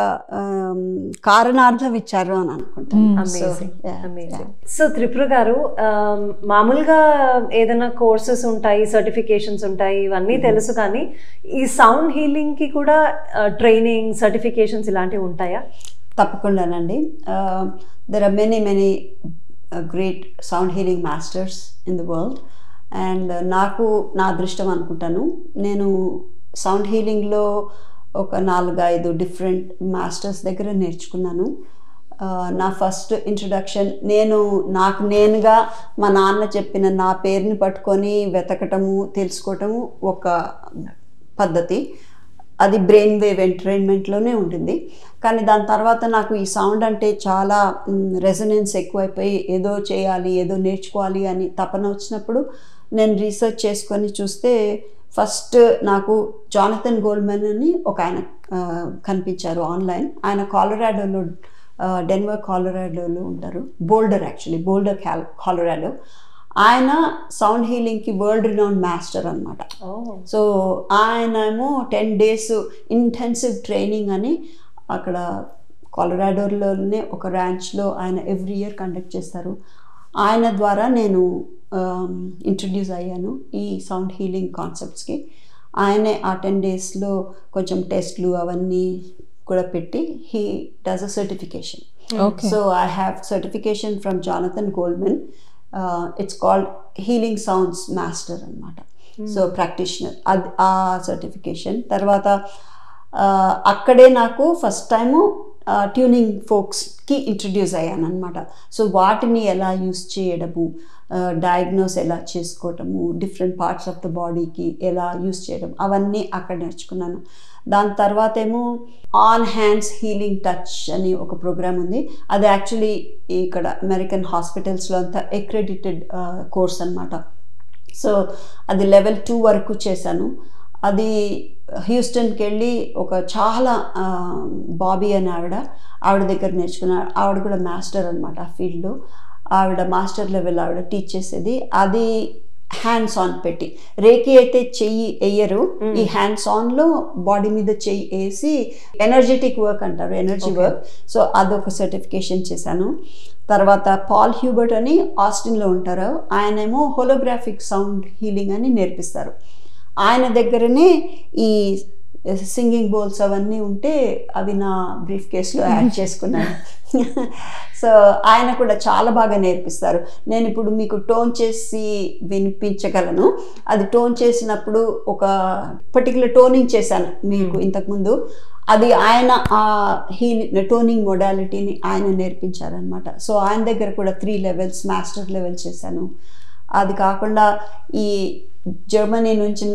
కారణార్థం ఇచ్చారు అని అనుకుంటాను. సో త్రిపుర గారు, మామూలుగా ఏదైనా కోర్సెస్ ఉంటాయి, సర్టిఫికేషన్స్ ఉంటాయి, ఇవన్నీ తెలుసు. కానీ ఈ సౌండ్ హీలింగ్కి కూడా ట్రైనింగ్, సర్టిఫికేషన్స్ ఇలాంటివి ఉంటాయా? తప్పకుండానండి. There are many great sound healing masters in the world. And నాకు నా అదృష్టం అనుకుంటాను. నేను సౌండ్ హీలింగ్లో ఒక 4-5 డిఫరెంట్ మాస్టర్స్ దగ్గర నేర్చుకున్నాను. నా ఫస్ట్ ఇంట్రడక్షన్ నాకు నేనుగా మా నాన్న చెప్పిన నా పేరుని పట్టుకొని వెతకటము, తెలుసుకోవటము ఒక పద్ధతి. అది బ్రెయిన్ వేవ్ ఎంటర్టైన్మెంట్లోనే ఉంటుంది. కానీ దాని తర్వాత నాకు ఈ సౌండ్ అంటే చాలా రెజొనెన్స్ ఎక్కువైపోయి ఏదో చేయాలి, ఏదో నేర్చుకోవాలి అని తపన వచ్చినప్పుడు నేను రీసెర్చ్ చేసుకొని చూస్తే ఫస్ట్ నాకు జానథన్ గోల్డ్మన్ అని ఒక ఆయన కనిపించారు ఆన్లైన్. ఆయన కాలరాడోలో, డెన్వర్ కాలరాడోలో ఉంటారు. బోల్డర్ కాలరాడో. ఆయన సౌండ్ హీలింగ్కి వరల్డ్ రినౌండ్ మాస్టర్ అనమాట. సో ఆయన ఏమో 10 days ఇంటెన్సివ్ ట్రైనింగ్ అని అక్కడ కాలరాడోలోనే ఒక ర్యాంచ్లో ఆయన ఎవ్రీ ఇయర్ కండక్ట్ చేస్తారు. ఆయన ద్వారా నేను ఇంట్రడ్యూస్ అయ్యాను ఈ సౌండ్ హీలింగ్ కాన్సెప్ట్స్కి. ఆయనే ఆ 10 daysలో కొంచెం టెస్ట్లు అవన్నీ కూడా పెట్టి he does a certification. Okay. So I have certification from Jonathan Goldman. It's called Healing Sounds Master anamata. So practitioner ఆ సర్టిఫికేషన్ తర్వాత అక్కడే నాకు ఫస్ట్ టైము ట్యూనింగ్ ఫోక్స్కి ఇంట్రడ్యూస్ అయ్యాను అనమాట. సో వాటిని ఎలా యూస్ చేయడము, డయాగ్నోస్ ఎలా చేసుకోవటము, డిఫరెంట్ పార్ట్స్ ఆఫ్ ద బాడీకి ఎలా యూస్ చేయడం, అవన్నీ అక్కడ నేర్చుకున్నాను. దాని తర్వాత ఏమో ఆన్ హ్యాండ్స్ హీలింగ్ టచ్ అని ఒక ప్రోగ్రామ్ ఉంది. అది యాక్చువల్లీ ఇక్కడ అమెరికన్ హాస్పిటల్స్లో అంతా అక్రెడిటెడ్ కోర్స్ అనమాట. సో అది లెవెల్ 2 వరకు చేశాను. అది హ్యూస్టన్కి వెళ్ళి ఒక చాలా బాబీ అని ఆవిడ దగ్గర నేర్చుకున్నాను. ఆవిడ కూడా మాస్టర్ అనమాట ఆ ఫీల్డ్లో. ఆవిడ మాస్టర్ లెవెల్ ఆవిడ టీచ్ చేసేది. అది హ్యాండ్స్ ఆన్ పెట్టి, రేకి అయితే చెయ్యి వేయరు, ఈ హ్యాండ్స్ ఆన్లో బాడీ మీద చెయ్యి వేసి ఎనర్జెటిక్ వర్క్ అంటారు, ఎనర్జీ వర్క్. సో అదొక సర్టిఫికేషన్ చేశాను. తర్వాత పాల్ హ్యూబర్ట్ అని ఆస్టిన్లో ఉంటారు, ఆయనేమో హోలోగ్రాఫిక్ సౌండ్ హీలింగ్ అని నేర్పిస్తారు. ఆయన దగ్గరనే ఈ సింగింగ్ బౌల్స్ అవన్నీ ఉంటే అవి నా బ్రీఫ్ కేస్లో యాడ్ చేసుకున్నాను. సో ఆయన కూడా చాలా బాగా నేర్పిస్తారు. నేను ఇప్పుడు మీకు టోన్ చేసి వినిపించగలను. అది టోన్ చేసినప్పుడు ఒక పర్టికులర్ టోనింగ్ చేశాను మీకు ఇంతకుముందు. అది ఆయన ఆ టోనింగ్ మొడాలిటీని ఆయన నేర్పించారనమాట. సో ఆయన దగ్గర కూడా 3 లెవెల్స్ మాస్టర్ లెవెల్ చేశాను. అది కాకుండా ఈ జర్మనీ నుంచి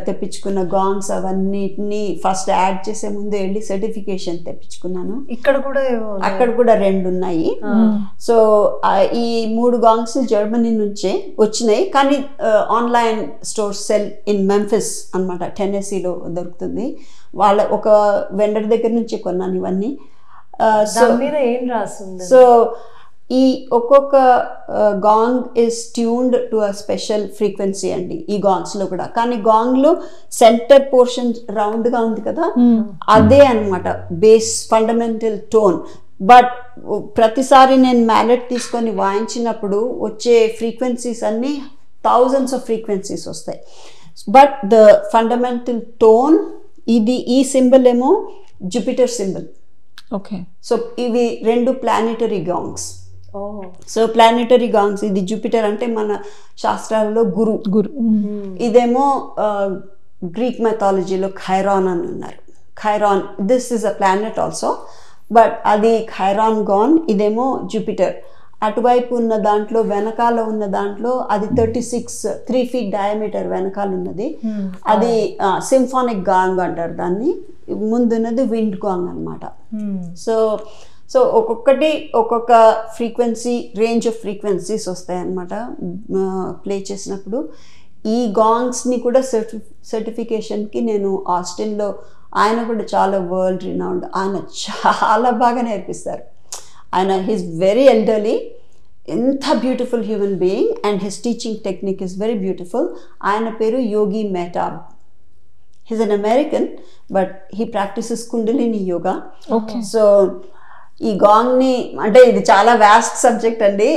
తెప్పించుకున్న గాంగ్స్ అవన్నిటిని ఫస్ట్ యాడ్ చేసే ముందు వెళ్ళి సర్టిఫికేషన్ తెప్పించుకున్నాను. అక్కడ కూడా 2 ఉన్నాయి. సో ఈ 3 గాంగ్స్ జర్మనీ నుంచే వచ్చినాయి, కానీ online store cell in Memphis అనమాట, టెన్నెసీలో దొరుకుతుంది. వాళ్ళ ఒక వెండర్ దగ్గర నుంచి కొన్నాను ఇవన్నీ. సో ఈ ఒక్కొక్క gong is tuned to a special frequency అండి ఈ గాంగ్స్లో కూడా. కానీ గాంగ్లో సెంటర్ పోర్షన్ రౌండ్గా ఉంది కదా, అదే అనమాట బేస్ ఫండమెంటల్ టోన్. బట్ ప్రతిసారి నేను మ్యాలెట్ తీసుకొని వాయించినప్పుడు వచ్చే ఫ్రీక్వెన్సీస్ అన్నీ థౌజండ్స్ ఆఫ్ ఫ్రీక్వెన్సీస్ వస్తాయి. బట్ ద ఫండమెంటల్ టోన్ ఇది, ఈ సింబల్ ఏమో జూపిటర్ సింబల్. ఓకే. సో ఇవి 2 ప్లానెటరీ గాంగ్స్. సో ప్లానెటరీ గాంగ్స్, ఇది జూపిటర్ అంటే మన శాస్త్రాలలో గురు. ఇదేమో గ్రీక్ మైథాలజీలో ఖైరాన్ అని ఉన్నారు. Chiron, this is a planet also, but అది ఖైరాన్ గాన్, ఇదేమో జూపిటర్. అటువైపు ఉన్న దాంట్లో వెనకాల ఉన్న దాంట్లో అది 3 feet డయామీటర్ వెనకాల ఉన్నది, అది సింఫానిక్ గాంగ్ అంటారు దాన్ని. ముందున్నది విండ్ గాంగ్ అనమాట. సో ఒక్కొక్కటి ఒక్కొక్క ఫ్రీక్వెన్సీ, రేంజ్ ఆఫ్ ఫ్రీక్వెన్సీస్ వస్తాయన్నమాట ప్లే చేసినప్పుడు. ఈ గాంగ్స్ని కూడా సర్టిఫికేషన్కి నేను ఆస్టిన్లో, ఆయన కూడా చాలా వరల్డ్ రినౌండ్, ఆయన చాలా బాగా నేర్పిస్తారు. ఆయన హీస్ వెరీ ఎల్డర్లీ, ఎంత beautiful human being, and his teaching technique is very beautiful. ఆయన పేరు Yogi Mehtab. He's an American, but he practises Kundalini yoga. So ఈ గాంగ్ని, అంటే ఇది చాలా వాస్ట్ సబ్జెక్ట్ అండి,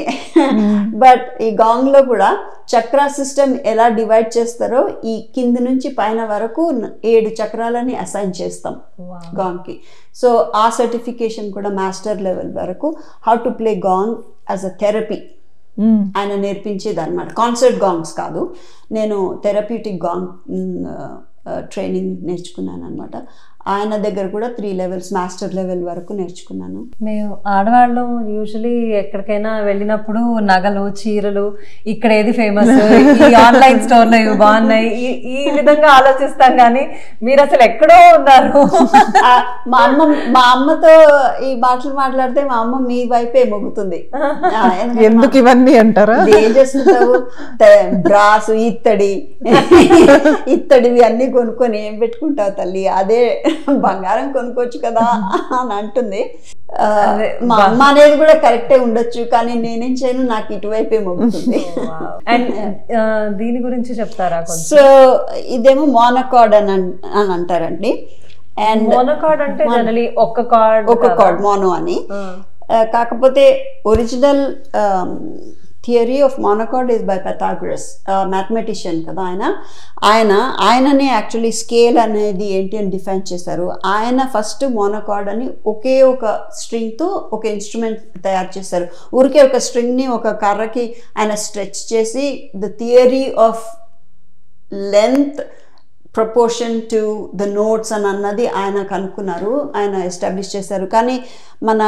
బట్ ఈ గాంగ్లో కూడా చక్రా సిస్టమ్ ఎలా డివైడ్ చేస్తారో, ఈ కింద నుంచి పైన వరకు 7 చక్రాలని అసైన్ చేస్తాం గాంగ్కి. సో ఆ సర్టిఫికేషన్ కూడా మాస్టర్ లెవెల్ వరకు, how to play gong as a therapy ఆయన నేర్పించేది అనమాట. కాన్సర్ట్ గాంగ్స్ కాదు, నేను థెరప్యూటిక్ గాంగ్ ట్రైనింగ్ నేర్చుకున్నాను అనమాట. ఆయన దగ్గర కూడా 3 లెవెల్స్ మాస్టర్ లెవెల్ వరకు నేర్చుకున్నాను. మేము ఆడవాళ్ళు యూజువలీ ఎక్కడికైనా వెళ్ళినప్పుడు నగలు, చీరలు, ఇక్కడ ఏది ఫేమస్, ఈ ఆన్లైన్ స్టోర్లో ఇవి బాగున్నాయి, ఈ విధంగా ఆలోచిస్తాం. కానీ మీరు అసలు ఎక్కడో ఉన్నారు. మా అమ్మతో ఈ మాటలు మాట్లాడితే మా అమ్మ మీ వైపే మొగ్గుతుంది. ఎందుకు ఇవన్నీ అంటారా? ఏం చేస్తుంటావు, బ్రాసు, ఇత్తడివి అన్ని కొనుక్కొని ఏం పెట్టుకుంటావు తల్లి, అదే బంగారం కొనుక్కోవచ్చు కదా అని అంటుంది. మా అమ్మ అనేది కూడా కరెక్టే ఉండొచ్చు, కానీ నేనేం చేయను, నాకు ఇటువైపే మొగ్గుతుంది. అండ్ దీని గురించి చెప్తారా? సో ఇదేమో మోనోకార్డ్ అని అంటారండి. అండ్ మోనోకార్డ్ అంటే జనరల్లీ ఒక కార్డ్ మోనో అని. కాకపోతే original theory of monochord is by Pythagoras, mathematician కదా ఆయననే యాక్చువల్లీ స్కేల్ అనేది ఏంటి అని డిఫైన్ చేశారు. ఆయన ఫస్ట్ మోనోకార్డ్ అని ఒకే ఒక స్ట్రింగ్తో ఒక ఇన్స్ట్రుమెంట్ తయారు చేశారు. ఊరికే ఒక స్ట్రింగ్ని ఒక కర్రకి ఆయన స్ట్రెచ్ చేసి the theory of length proportion to the notes అని అన్నది ఆయన కనుక్కున్నారు, ఆయన ఎస్టాబ్లిష్ చేశారు. కానీ మన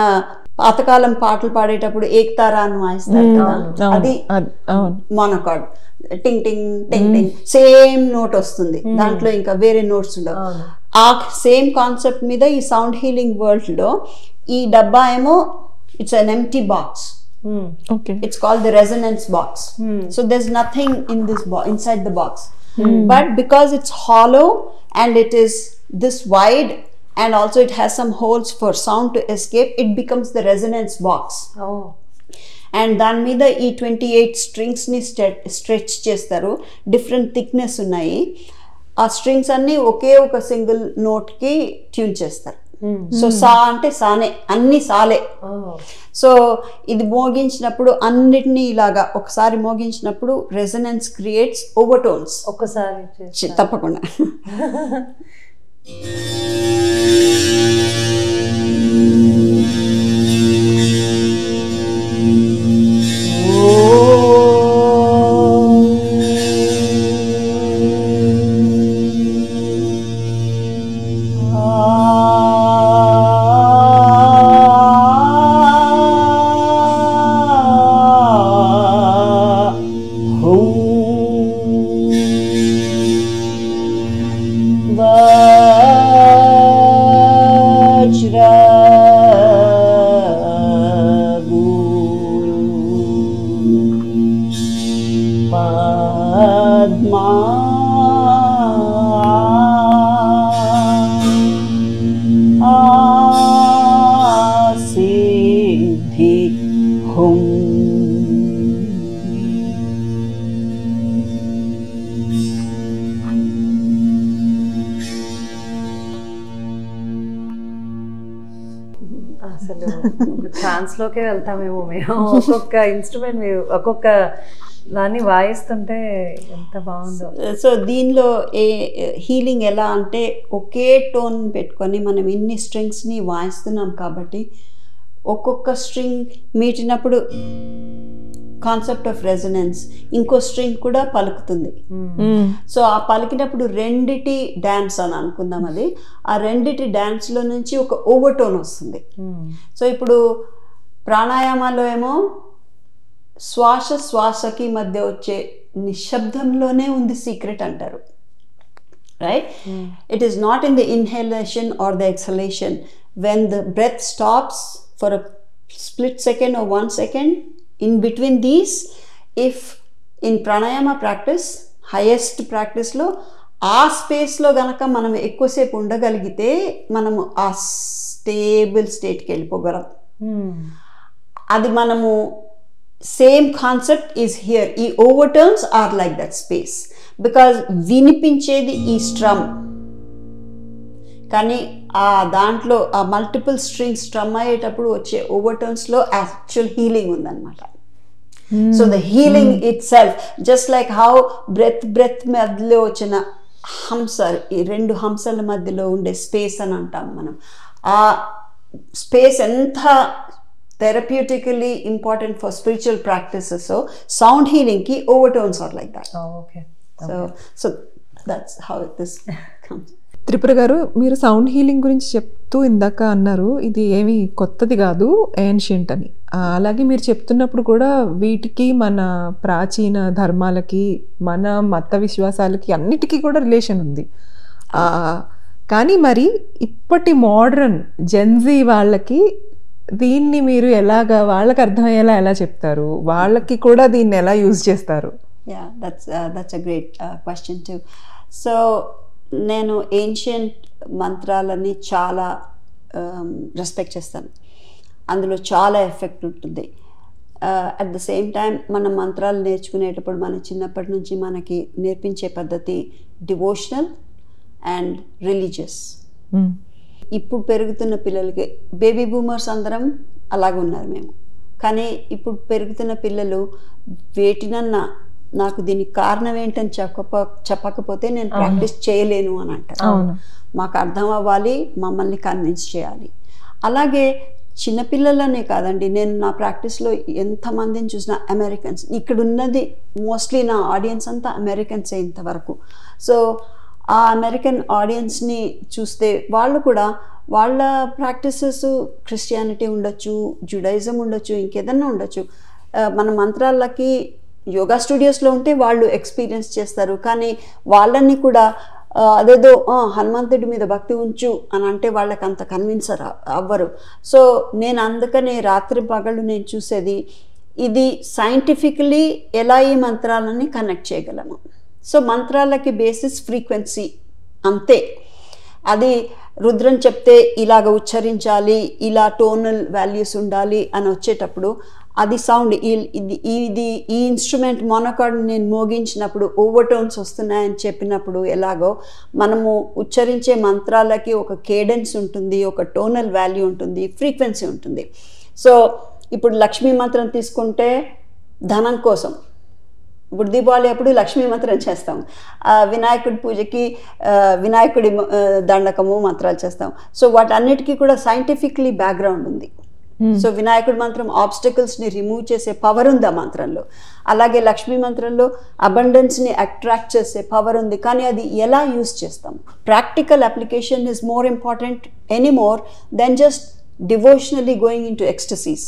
పాతకాలం పాటలు పాడేటప్పుడు ఏక్తారా అని వాయిస్తారు కదా, అది మోనోకార్డ్. టింగ్ టింగ్ టింగ్ టింగ్ సేమ్ నోట్ వస్తుంది, దాంట్లో ఇంకా వేరే నోట్స్ ఉండవు. ఆ సేమ్ కాన్సెప్ట్ మీద ఈ సౌండ్ హీలింగ్ వరల్డ్లో ఈ డబ్బా ఏమో it's an empty box. It's called the resonance box. So there's nothing in this inside the box. But because it's hollow and it is this wide and also it has some holes for sound to escape, it becomes the resonance box. And దాని మీద ఈ 28 స్ట్రింగ్స్ని stretch చేస్తారు, different thickness ఉన్నాయి. ఆ strings అన్నీ ఒకే ఒక single నోట్కి tune చేస్తారు. So సా అంటే సానే, అన్ని సాలే. సో ఇది మోగించినప్పుడు అన్నిటినీ ఇలాగా ఒకసారి మోగించినప్పుడు రెజొనెన్స్ క్రియేట్స్ ఓవర్టోన్స్. ఒక్కసారి తప్పకుండా. అసలు ఛాన్స్లోకే వెళ్తామేమో మేము. ఒక్కొక్క ఇన్స్ట్రుమెంట్ ఒక్కొక్క దాన్ని వాయిస్తుంటే ఎంత బాగుందో. సో దీనిలో హీలింగ్ ఎలా అంటే ఒకే టోన్ పెట్టుకొని మనం ఇన్ని స్ట్రింగ్స్ని వాయిస్తున్నాం కాబట్టి ఒక్కొక్క స్ట్రింగ్ మీటినప్పుడు కాన్సెప్ట్ ఆఫ్ రెజొనెన్స్ ఇంకో స్ట్రింగ్ కూడా పలుకుతుంది. సో ఆ పలికినప్పుడు రెండిటి డ్యాన్స్ అని అనుకుందాం, అది ఆ రెండిటి డ్యాన్స్లో నుంచి ఒక ఓవర్టోన్ వస్తుంది. సో ఇప్పుడు ప్రాణాయామాలో ఏమో శ్వాసకి మధ్య వచ్చే నిశ్శబ్దంలోనే ఉంది సీక్రెట్ అంటారు, right? It is not in the inhalation or the exhalation. When the breath stops for a split second or 1 second, in between these, if in pranayama practice, highest practice లో ఆ స్పేస్లో గనక మనం ఎక్కువసేపు ఉండగలిగితే మనము ఆ స్టేబుల్ స్టేట్కి వెళ్ళిపోగలం. అది మనము సేమ్ కాన్సెప్ట్ ఈజ్ హియర్. ఈ overtones or like that space, because వినిపించేది ఈ స్ట్రమ్, కానీ ఆ దాంట్లో ఆ మల్టిపుల్ స్ట్రింగ్స్ స్ట్రమ్ అయ్యేటప్పుడు వచ్చే ఓవర్టర్న్స్లో యాక్చువల్ హీలింగ్ ఉందన్నమాట. So the healing itself, just like how breath మధ్యలో వచ్చిన హంస, ఈ 2 హంసల మధ్యలో ఉండే స్పేస్ అని అంటాం మనం. ఆ స్పేస్ ఎంత therapeutically important for spiritual practices. So sound హీలింగ్కి overtones are like that. So that's how this comes. Tripura గారు, మీరు సౌండ్ హీలింగ్ గురించి చెప్తూ ఇందాక అన్నారు ఇది ఏమి కొత్తది కాదు, ఏన్షియంట్ అని. అలాగే మీరు చెప్తున్నప్పుడు కూడా వీటికి మన ప్రాచీన ధర్మాలకి మన మత విశ్వాసాలకి అన్నిటికీ కూడా రిలేషన్ ఉంది. కానీ మరి ఇప్పటి మోడర్న్ జెన్జీ వాళ్ళకి దీన్ని మీరు ఎలాగా వాళ్ళకి అర్థమయ్యేలా ఎలా చెప్తారు? వాళ్ళకి కూడా దీన్ని ఎలా యూజ్ చేస్తారు? that's a great question too. So నేను ఏన్షియంట్ మంత్రాలని చాలా రెస్పెక్ట్ చేస్తాను, అందులో చాలా ఎఫెక్ట్ ఉంటుంది. అట్ ద సేమ్ టైం మనం మంత్రాలు నేర్చుకునేటప్పుడు మన చిన్నప్పటి నుంచి మనకి నేర్పించే పద్ధతి డివోషనల్ అండ్ రిలీజియస్. ఇప్పుడు పెరుగుతున్న పిల్లలకి బేబీ బూమర్స్ అందరం అలాగే ఉన్నారు మేము. కానీ ఇప్పుడు పెరుగుతున్న పిల్లలు వేటినన్నా నాకు దీనికి కారణం ఏంటని చెప్పకపోతే నేను ప్రాక్టీస్ చేయలేను అని అంటారు. మాకు అర్థం అవ్వాలి, మమ్మల్ని కన్విన్స్ చేయాలి. అలాగే చిన్నపిల్లలనే కాదండి, నేను నా ప్రాక్టీస్లో ఎంతమందిని చూసిన అమెరికన్స్, ఇక్కడ ఉన్నది మోస్ట్లీ నా ఆడియన్స్ అంతా అమెరికన్సే ఇంతవరకు. సో ఆ అమెరికన్ ఆడియన్స్ని చూస్తే వాళ్ళు కూడా వాళ్ళ ప్రాక్టీసెస్ క్రిస్టియానిటీ ఉండొచ్చు, జుడైజం ఉండొచ్చు, ఇంకేదన్నా ఉండొచ్చు. మన మంత్రాలకి యోగా స్టూడియోస్లో ఉంటే వాళ్ళు ఎక్స్పీరియన్స్ చేస్తారు. కానీ వాళ్ళని కూడా అదేదో హనుమంతుడి మీద భక్తి ఉంచు అని అంటే వాళ్ళకి అంత కన్విన్సర్ అవ్వరు. సో నేను అందుకనే రాత్రి పగళ్ళు నేను చూసేది ఇది సైంటిఫికలీ ఎలా ఈ మంత్రాలని కనెక్ట్ చేయగలము. సో మంత్రాలకి బేసిస్ ఫ్రీక్వెన్సీ అంతే. అది రుద్రం చెప్తే ఇలాగ ఉచ్చరించాలి, ఇలా టోనల్ వాల్యూస్ ఉండాలి అని వచ్చేటప్పుడు అది సౌండ్ ఇది ఈ ఇన్స్ట్రుమెంట్ మొనకాడు నేను మోగించినప్పుడు ఓవర్ టోన్స్ వస్తున్నాయని చెప్పినప్పుడు ఎలాగో మనము ఉచ్చరించే మంత్రాలకి ఒక కేడెన్స్ ఉంటుంది, ఒక టోనల్ వాల్యూ ఉంటుంది, ఫ్రీక్వెన్సీ ఉంటుంది. సో ఇప్పుడు లక్ష్మీ మంత్రం తీసుకుంటే ధనం కోసం, ఇప్పుడు దీపావళి అప్పుడు లక్ష్మీ మంత్రం చేస్తాం, వినాయకుడి పూజకి వినాయకుడి దండకము మంత్రాలు చేస్తాం. సో వాటన్నిటికీ కూడా సైంటిఫిక్లీ బ్యాక్గ్రౌండ్ ఉంది. సో వినాయకుడి మంత్రం ఆబ్స్టికల్స్ని రిమూవ్ చేసే పవర్ ఉంది ఆ మంత్రంలో. అలాగే లక్ష్మీ మంత్రంలో అబండెన్స్ని అట్రాక్ట్ చేసే పవర్ ఉంది. కానీ అది ఎలా యూజ్ చేస్తాం, practical application is more important anymore than just devotionally going into ecstasies.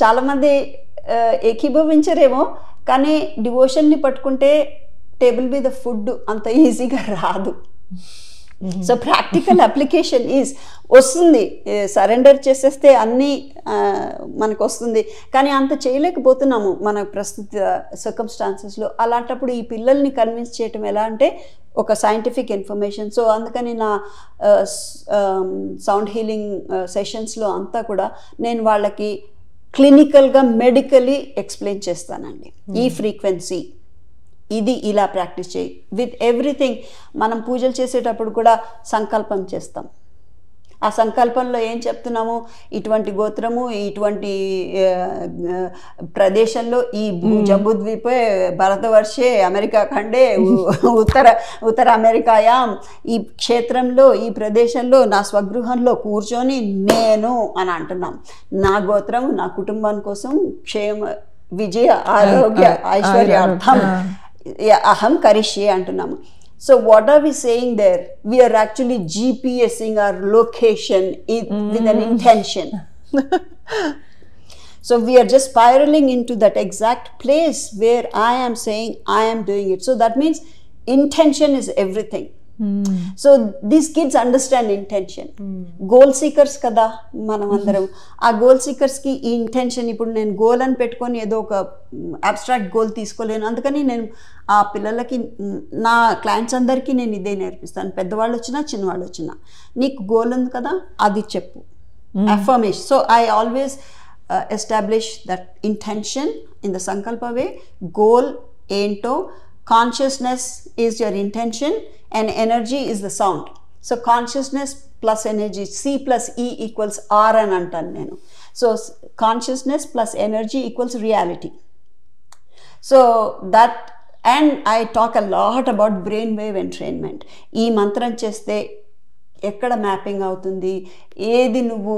చాలామంది ఏకీభవించరేమో, కానీ డివోషన్ని పట్టుకుంటే టేబుల్ మీద ఫుడ్ అంత ఈజీగా రాదు. సో ప్రాక్టికల్ అప్లికేషన్ ఈజ్ వస్తుంది, సరెండర్ చేసేస్తే అన్నీ మనకు వస్తుంది. కానీ అంత చేయలేకపోతున్నాము మన ప్రస్తుత సర్కమ్స్టాన్సెస్లో. అలాంటప్పుడు ఈ పిల్లల్ని కన్విన్స్ చేయటం ఎలా అంటే ఒక సైంటిఫిక్ ఇన్ఫర్మేషన్. సో అందుకని నా సౌండ్ హీలింగ్ సెషన్స్లో అంతా కూడా నేను వాళ్ళకి క్లినికల్గా మెడికలీ ఎక్స్ప్లెయిన్ చేస్తానండి. ఈ ఫ్రీక్వెన్సీ ఇది ఇలా ప్రాక్టీస్ చేయి విత్ ఎవ్రీథింగ్. మనం పూజలు చేసేటప్పుడు కూడా సంకల్పం చేస్తాం. ఆ సంకల్పంలో ఏం చెప్తున్నాము, ఇటువంటి గోత్రము, ఇటువంటి ప్రదేశంలో ఈ జంబుద్వీపే భరతవర్షే అమెరికా ఖండే ఉత్తర అమెరికాయాం, ఈ క్షేత్రంలో ఈ ప్రదేశంలో నా స్వగృహంలో కూర్చొని నేను అని అంటున్నాం. నా గోత్రం నా కుటుంబం కోసం క్షేమ విజయ ఆరోగ్య ఐశ్వర్యార్థం అహం కరిష్యే అంటున్నాము. So what are we saying there? We are actually GPSing our location with an intention. So we are just spiraling into that exact place where I am saying I am doing it. So that means intention is everything. So these kids understand intention. Goal seekers కదా మనం అందరం. ఆ goal సీకర్స్కి ఈ intention, ఇప్పుడు నేను goal అని పెట్టుకొని ఏదో ఒక అబ్స్ట్రాక్ట్ గోల్ తీసుకోలేను. అందుకని నేను ఆ పిల్లలకి, నా క్లయింట్స్ అందరికీ నేను ఇదే నేర్పిస్తాను. పెద్దవాళ్ళు వచ్చినా చిన్నవాళ్ళు వచ్చినా నీకు గోల్ ఉంది కదా అది చెప్పు, affirmation. So I always establish that intention in the సంకల్ప వే. గోల్ ఏంటో, consciousness is your intention and energy is the sound. So consciousness plus energy, C plus E equals R అని అంటాను నేను. So consciousness plus energy equals reality. So that, and I talk a lot about brainwave entrainment. ఈ మంత్రం చేస్తే ఎక్కడ mapping అవుతుంది, ఏది నువ్వు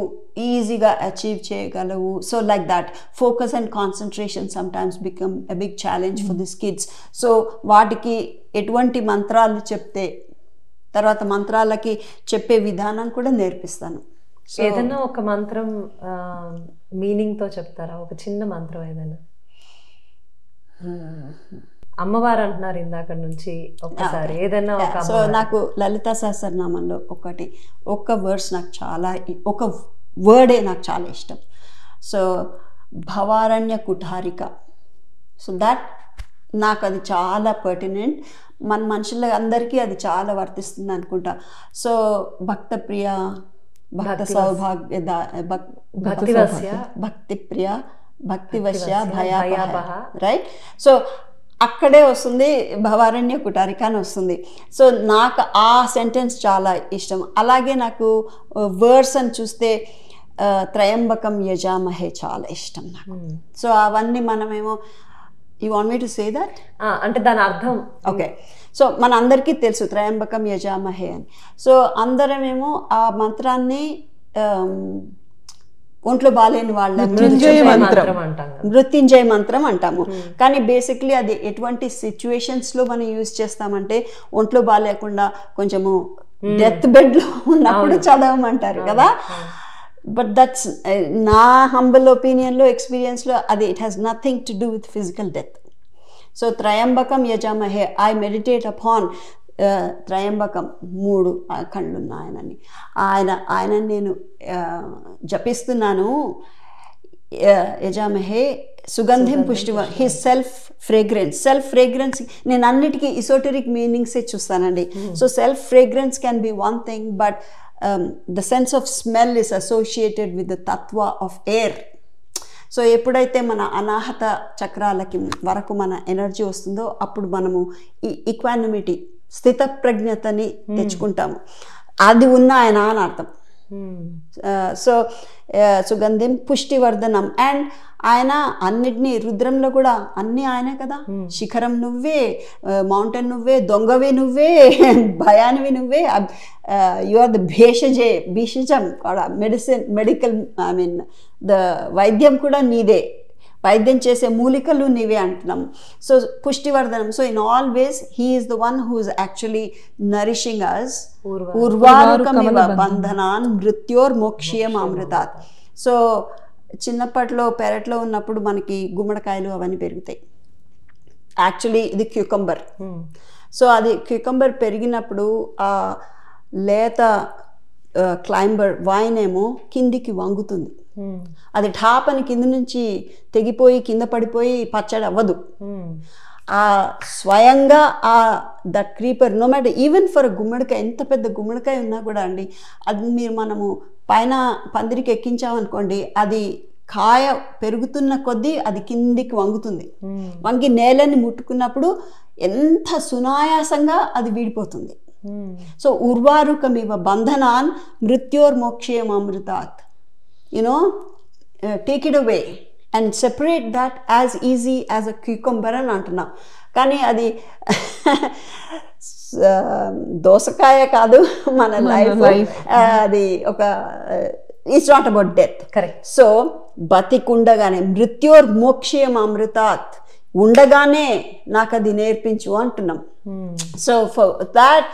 ఈజీగా అచీవ్ చేయగలవు. So like that focus and concentration sometimes become a big challenge for this kids. So వాటికి ఎటువంటి మంత్రాలు చెప్తే, తర్వాత మంత్రాలకి చెప్పే విధానం కూడా నేర్పిస్తాను. ఏదైనా ఒక మంత్రం మీనింగ్తో చెప్తారా? ఒక చిన్న మంత్రం ఏదైనా. అమ్మవారు అంటున్నారు ఇందాక నుంచి, ఒక్కసారి ఏదైనా ఒక. సో నాకు లలితా సహస్రనామంలో ఒక్క వర్డ్స్ నాకు చాలా, ఒక వర్డే నాకు చాలా ఇష్టం. సో భవారణ్య కుఠారిక. సో దాట్ నాకు అది చాలా పర్టినెంట్. మన మనుషుల అందరికీ అది చాలా వర్తిస్తుంది అనుకుంటా. సో భక్త ప్రియ, భక్త సౌభాగ్య, భక్తి ప్రియ, భక్తి వశ్య, భయాపహ, రైట్. సో అక్కడే వస్తుంది భవారణ్య కుటారిక అని వస్తుంది. సో నాకు ఆ సెంటెన్స్ చాలా ఇష్టం. అలాగే నాకు వర్డ్స్ అని చూస్తే త్రయంబకం యజామహే చాలా ఇష్టం నాకు. సో అవన్నీ మనమేమో, you want me to say that? అంటే దాని అర్థం ఓకే. సో మన అందరికీ తెలుసు త్రయంబకం యజామహే అని. సో అందరమేమో ఆ మంత్రాన్ని ఒంట్లో బాలేని వాళ్ళ మృత్యుంజయ మంత్రం అంటాము. కానీ బేసిక్లీ అది ఎటువంటి సిచ్యువేషన్స్లో మనం యూజ్ చేస్తామంటే, ఒంట్లో బాగాలేకుండా కొంచెము డెత్ బెడ్లో ఉన్నప్పుడు చదవమంటారు కదా. బట్ దట్స్ నా హంబల్ ఒపీనియన్లో, ఎక్స్పీరియన్స్లో, అది it has nothing to do with physical death. So త్రయంబకం యజామహే, ఐ మెడిటేట్ అపాన్ త్రయంబకం, 3 కళ్ళున్న ఆయనని, ఆయన నేను జపిస్తున్నాను. యజామహే సుగంధిం పుష్టి, హిస్ సెల్ఫ్ ఫ్రేగ్రెన్స్. నేను అన్నిటికీ ఇసోటరిక్ మీనింగ్సే చూస్తానండి. So self fragrance can be one thing, but the sense of smell is associated with the Tattva of air. So ఎప్పుడైతే మన అనాహత చక్రాలకి వరకు మన ఎనర్జీ వస్తుందో, అప్పుడు మనము ఈ ఈక్వానిమిటీ, స్థితప్రజ్ఞతని తెచ్చుకుంటాము. అది ఉన్న ఆయన అని అర్థం. సో సుగంధిం పుష్టివర్ధనం. అండ్ ఆయన అన్నిటినీ, రుద్రంలో కూడా అన్నీ ఆయనే కదా. శిఖరం నువ్వే, మౌంటైన్ నువ్వే, దొంగవి నువ్వే, భయానివి నువ్వే, యు ఆర్ ద భేషజం కూడా. మెడికల్ ఐ మీన్ ద వైద్యం కూడా నీదే, వైద్యం చేసే మూలికలు నీవే అంటున్నాం. సో పుష్టివర్ధనం. So in all ways he is the one who is actually nourishing us. ఉర్వారుకమివ బంధనాన్ మృత్యోర్ మోక్ష్యం అమృతాత్. సో చిన్నప్పట్లో పెరట్లో ఉన్నప్పుడు మనకి గుమ్మడికాయలు అవన్నీ పెరుగుతాయి. యాక్చువల్లీ ఇది క్యూకంబర్. సో అది క్యూకంబర్ పెరిగినప్పుడు ఆ లేత క్లైంబర్ వైన్ ఏమో కిందికి వంగుతుంది. అది ఠాపని కింద నుంచి తెగిపోయి కింద పడిపోయి పచ్చడి అవ్వదు. ఆ స్వయంగా ఆ that creeper, no matter even for గుమ్మడికాయ, ఎంత పెద్ద గుమ్మడికాయ ఉన్నా కూడా అండి, అది మనము పైన పందిరికి ఎక్కించామనుకోండి, అది కాయ పెరుగుతున్న కొద్దీ అది కిందికి వంగుతుంది. వంగి నేలని ముట్టుకున్నప్పుడు ఎంత సునాయాసంగా అది వీడిపోతుంది. సో ఉర్వారుకమివ బంధనాన్ మృత్యోర్ మోక్షయం అమృతాత్. Take it away and separate that as easy as a cucumber అని అంటున్నాం. కానీ అది దోసకాయ కాదు మన లైఫ్. అది ఒక it's not about death. Correct. So బతికుండగానే మృత్యోర్ మోక్షయం అమృతాత్, ఉండగానే నాకు అది నేర్పించు అంటున్నాం. So for that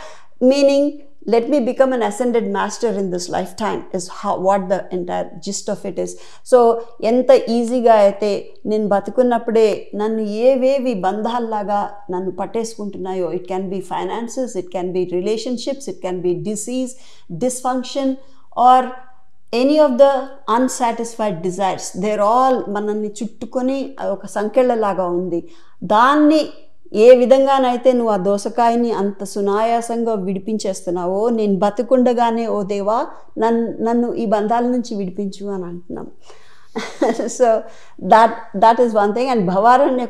meaning, let me become an ascended master in this lifetime is what the entire gist of it is. So ఎంత ఈజీగా అయితే నేను బతుకున్నప్పుడే నన్ను ఏవేవి బంధాల్లాగా నన్ను పట్టేసుకుంటున్నాయో, it can be finances, it can be relationships, it can be disease, dysfunction or any of the unsatisfied desires, they're all మనల్ని చుట్టుకొని ఒక సంకెళ్ళలాగా ఉంది. దాన్ని ఏ విధంగానైతే నువ్వు ఆ దోసకాయని అంత సునాయాసంగా విడిపించేస్తున్నావో, నేను బతుకుండగానే ఓ దేవా నన్ను ఈ బంధాల నుంచి విడిపించు అని అంటున్నాం. So that is one thing. And భవారణ్య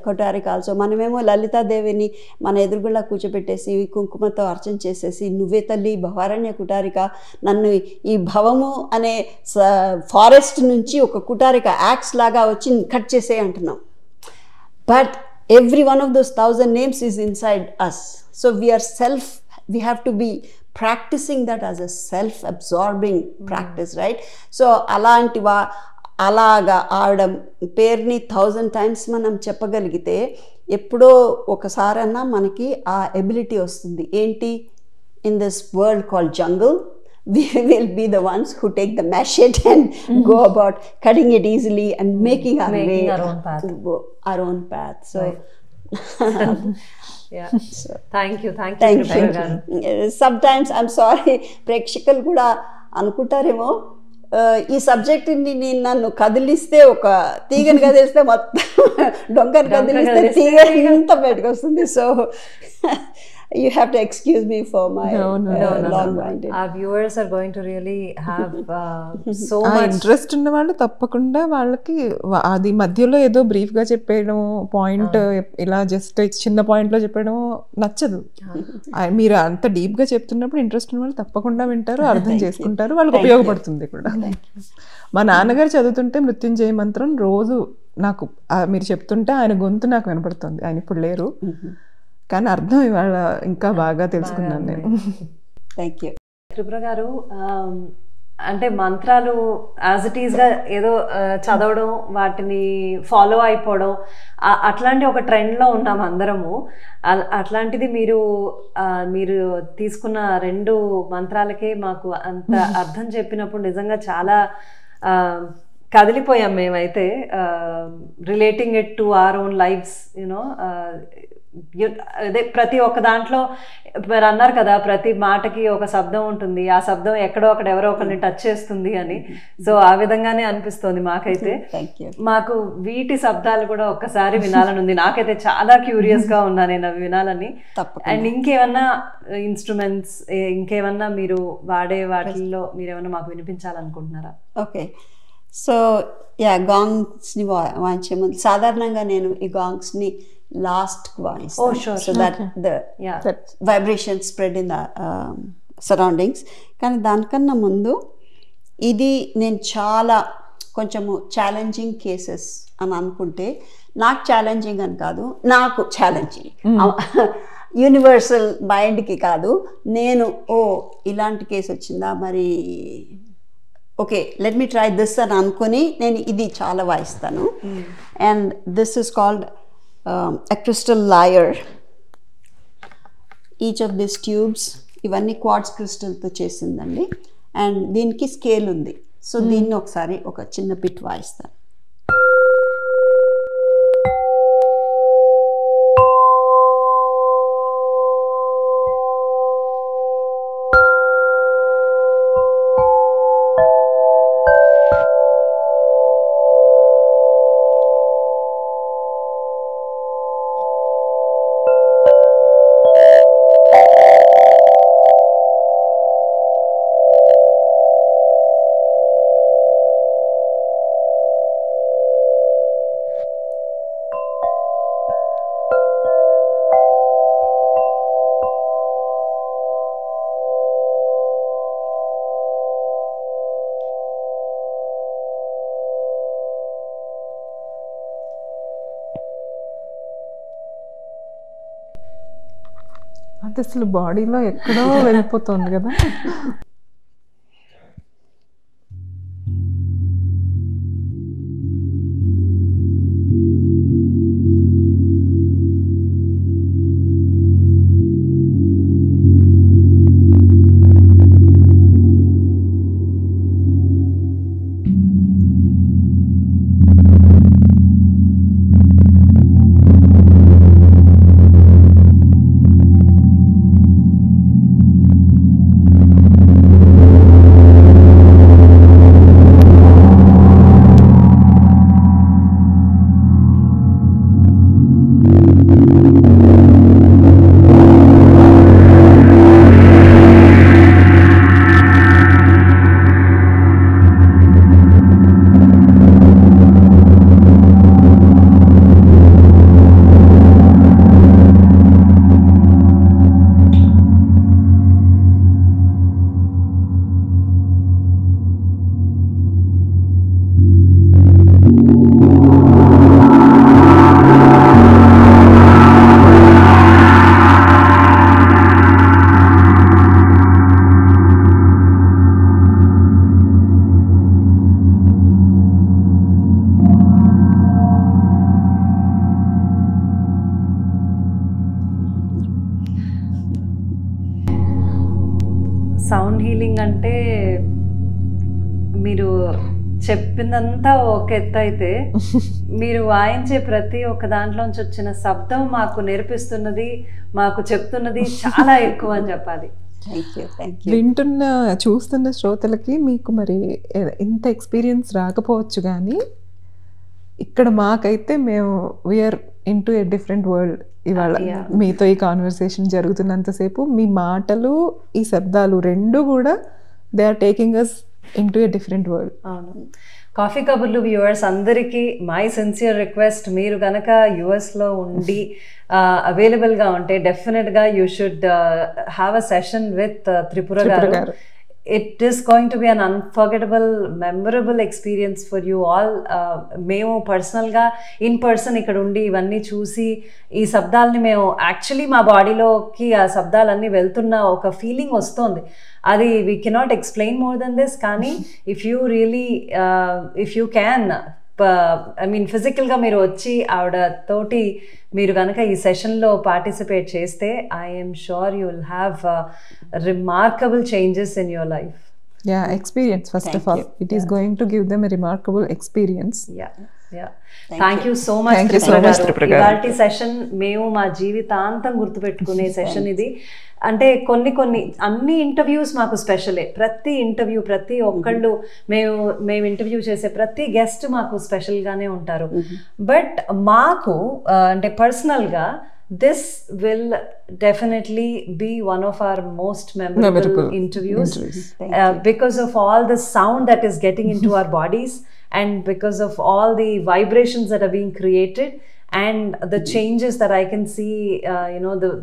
కొటారిక ఆల్సో. మనమేమో లలితాదేవిని మన ఎదురుగులా కూర్చోబెట్టేసి కుంకుమతో అర్చన చేసేసి, నువ్వే తల్లి భవారణ్య కుటారిక, నన్ను ఈ భవము అనే ఫారెస్ట్ నుంచి ఒక కుటారిక యాక్స్ లాగా వచ్చి కట్ చేసే అంటున్నాం. But every one of those 1000 names is inside us. So we have to be practicing that as a self-absorbing practice, right? So అలాగా ఆవిడ పేరుని 1000 times మనం చెప్పగలిగితే, ఎప్పుడో ఒకసారన్నా మనకి ఆ ఎబిలిటీ వస్తుంది. ఏంటి? in this world called jungle, we will be the ones who take the machete and go about cutting it easily and making our way, our own path. So yeah. So, thank you sometimes I'm sorry, ప్రేక్షకులు కూడా అనుకుంటారేమో, ఈ సబ్జెక్ట్ని నేను నన్ను కదిలిస్తే, ఒక తీగని కదిలిస్తే మొత్తం, డొంకని కదిలిస్తే తీగ ఇంత బయటకు వస్తుంది. So you have to excuse me for my long-winded. Our viewers are going to really have so ఆ much ఇంట్రెస్ట్ ఉన్న వాళ్ళు తప్పకుండా వాళ్ళకి అది మధ్యలో ఏదో బ్రీఫ్ గా చెప్పేయడం పాయింట్ ఇలా జస్ట్ చిన్న పాయింట్ లో చెప్పడం నచ్చదు. మీరు అంత డీప్ గా చెప్తున్నప్పుడు ఇంట్రెస్ట్ ఉన్న వాళ్ళు తప్పకుండా వింటారు, అర్థం చేసుకుంటారు, వాళ్ళకి ఉపయోగపడుతుంది కూడా. మా నాన్నగారు చదువుతుంటే మృత్యుంజయ మంత్రం రోజు నాకు మీరు చెప్తుంటే ఆయన గొంతు నాకు వినపడుతుంది. ఆయన ఇప్పుడు లేరు కానీ అర్థం ఇవాళ ఇంకా బాగా తెలుసుకున్నాను నేను. Thank you. త్రిపుర గారు, అంటే మంత్రాలు యాజ్ ఇట్ ఈస్గా ఏదో చదవడం, వాటిని ఫాలో అయిపోవడం, అట్లాంటి ఒక ట్రెండ్లో ఉన్నాం అందరము. అట్లాంటిది మీరు తీసుకున్న 2 మంత్రాలకే మాకు అంత అర్థం చెప్పినప్పుడు నిజంగా చాలా కదిలిపోయాం మేమైతే. Relating it to our own lifes, you know. అదే ప్రతి ఒక్క దాంట్లో మీరు అన్నారు కదా, ప్రతి మాటకి ఒక శబ్దం ఉంటుంది, ఆ శబ్దం ఎక్కడో అక్కడ ఎవరో ఒకరిని టచ్ చేస్తుంది అని. సో ఆ విధంగానే అనిపిస్తుంది మాకైతే. మాకు వీటి శబ్దాలు కూడా ఒక్కసారి వినాలని ఉంది. నాకైతే చాలా క్యూరియస్గా ఉన్నా నేను అవి వినాలని. అండ్ ఇంకేమన్నా ఇన్స్ట్రుమెంట్స్, ఇంకేమన్నా మీరు వాడే వాటిల్లో మీరేమన్నా మాకు వినిపించాలనుకుంటున్నారా? ఓకే, సో గాంగ్స్ని వాయించే ముందు సాధారణంగా నేను ఈ గాంగ్స్ని లాస్ట్ వాయిస్తాను, so that the vibration spread in the surroundings. కానీ దానికన్నా ముందు ఇది నేను చాలా కొంచెము ఛాలెంజింగ్ కేసెస్ అని అనుకుంటే, నాకు ఛాలెంజింగ్ అని కాదు, నాకు ఛాలెంజింగ్ యూనివర్సల్ మైండ్కి కాదు. నేను ఇలాంటి కేసు వచ్చిందా, మరి okay let me try this అని అనుకుని నేను ఇది చాలా వాయిస్తాను. And this is called a crystal lyre. Each of these tubes ఇవన్నీ క్వార్ట్జ్ క్రిస్టల్తో చేసిందండి. అండ్ దీనికి స్కేల్ ఉంది. సో దీన్ని ఒకసారి ఒక చిన్న బిట్ వాయిస్తాను. అది అసలు బాడీలో ఎక్కడో వెళ్ళిపోతుంది కదా. సౌండ్ హీలింగ్ అంటే మీరు చెప్పిందంతా ఒక ఎత్తు అయితే, మీరు వాయించే ప్రతి ఒక్క దాంట్లోంచి వచ్చిన శబ్దం మాకు నేర్పిస్తున్నది, మాకు చెప్తున్నది చాలా ఎక్కువ అని చెప్పాలి. వింటున్న చూస్తున్న శ్రోతలకి మీకు మరి ఇంత ఎక్స్పీరియన్స్ రాకపోవచ్చు, కానీ ఇక్కడ మాకైతే మేము we are into a different world ఇవాళ. మీతో ఈ కాన్వర్సేషన్ జరుగుతున్నంతసేపు మీ మాటలు ఈ శబ్దాలు రెండు కూడా they are taking us into a different world. అవును. కాఫీ కబుర్లు వ్యూవర్స్ అందరికీ మై సిన్సియర్ రిక్వెస్ట్, మీరు కనుక యుఎస్లో ఉండి అవైలబుల్గా ఉంటే డెఫినెట్గా you should have a session with Tripura garu. It is going to be an unforgettable, memorable experience for you all. మేము పర్సనల్గా ఇన్ పర్సన్ ఇక్కడ ఉండి ఇవన్నీ చూసి ఈ శబ్దాలని మేము యాక్చువల్లీ మా బాడీలోకి ఆ శబ్దాలన్నీ వెళ్తున్న ఒక ఫీలింగ్ వస్తుంది. అది we cannot explain more than this. కానీ if you really if you can I mean ఫిజికల్గా మీరు వచ్చి ఆవిడతోటి మీరు కనుక ఈ సెషన్లో పార్టిసిపేట్ చేస్తే I'm sure you will have remarkable changes in your life. Yeah, experience first of all. It is going to give them a remarkable experience. Thank you so much Tripura గారు. ఇవాల్టి సెషన్ మేము మా జీవితాంతం గుర్తుపెట్టుకునే సెషన్ ఇది. అంటే కొన్ని అన్ని ఇంటర్వ్యూస్ మాకు స్పెషలే. ప్రతి ఇంటర్వ్యూ, ప్రతి ఒక్కళ్ళు మేము ఇంటర్వ్యూ చేసే ప్రతి గెస్ట్ మాకు స్పెషల్గానే ఉంటారు. బట్ మాకు అంటే పర్సనల్గా this will definitely be one of our most memorable interviews. Because of all the sound that is getting into our bodies, and because of all the vibrations that are being created, and the changes that I can see,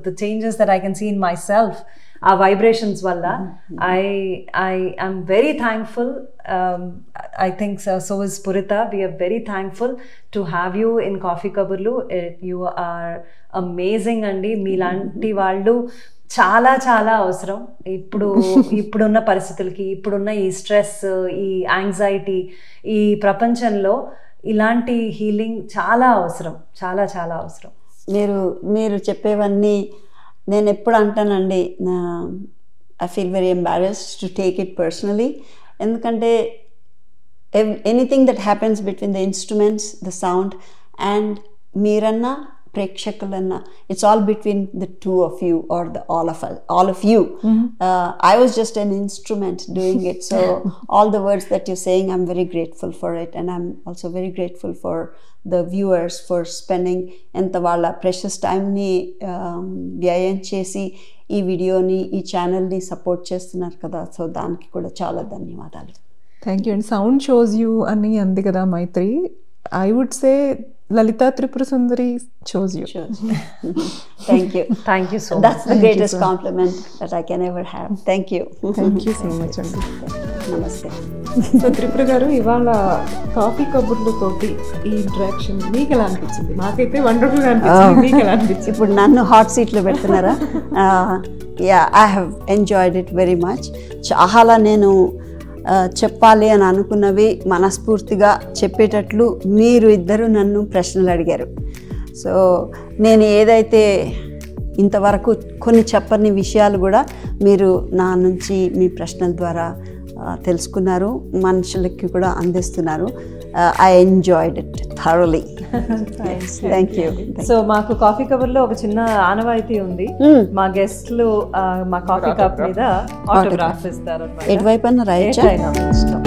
the changes that I can see in myself, our vibrations valla. I am very thankful. I think so is Purita. We are very thankful to have you in Coffee Kaburlu. You are amazing అండి. మీలాంటి వాళ్ళు చాలా చాలా అవసరం ఇప్పుడున్న పరిస్థితులకి, ఇప్పుడున్న ఈ స్ట్రెస్, ఈ యాంగ్జైటీ, ఈ ప్రపంచంలో ఇలాంటి హీలింగ్ చాలా అవసరం, చాలా చాలా అవసరం. మీరు చెప్పేవన్నీ నేను ఎప్పుడు అంటానండి, I feel very embarrassed to take it personally. ఎందుకంటే anything that happens between the instruments, the sound and మీరన్నా ప్రేక్షకులన్నా, it's all between the two of you or the all of you. I was just an instrument doing it. So all the words that you're saying, I'm very grateful for it, and I'm also very grateful for the viewers for spending ఎంత వాళ్ళ precious టైంని వ్యయం చేసి ఈ వీడియోని, ఈ ఛానల్ని support చేస్తున్నారు కదా. సో దానికి కూడా చాలా ధన్యవాదాలు. Thank you. And sound shows you అని అంది కదా మైత్రి. I would say Lalita Tripura Sundari chose you. Thank you. Thank you so much. That's the greatest compliment that I can ever have. Thank you. Thank you so much. Namaste. So Tripura గారు, ఇవాళ coffee కబుర్లు తోటి ఈ interaction మీకు ఎలా అనిపించింది? మాకైతే వండర్ఫుల్గా అనిపించింది. మీకు ఎలా అనిపించింది? ఇప్పుడు నన్ను హాట్ సీట్లో పెడుతున్నారా? I have enjoyed it very much. చాలా నేను చెప్పాలి అని అనుకున్నవి మనస్ఫూర్తిగా చెప్పేటట్లు మీరు ఇద్దరు నన్ను ప్రశ్నలు అడిగారు. సో నేను ఏదైతే ఇంతవరకు కొన్ని చెప్పని విషయాలు కూడా మీరు నా నుంచి మీ ప్రశ్నల ద్వారా తెలుసుకున్నారు, మనుషులకి కూడా అందిస్తున్నారు. I enjoyed it thoroughly. Thank you. So మాకు కాఫీ కవర్లో ఒక చిన్న ఆనవాయితీ ఉంది. మా గెస్ట్లు మా కాఫీ కప్ మీద ఆటోగ్రాఫ్ ఇస్తారు. ఎటువైపు అన్న రాయొచ్చా? ఇష్టం.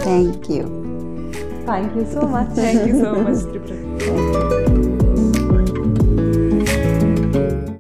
Thank you. Thank you so much. Thank you so much, Tripura.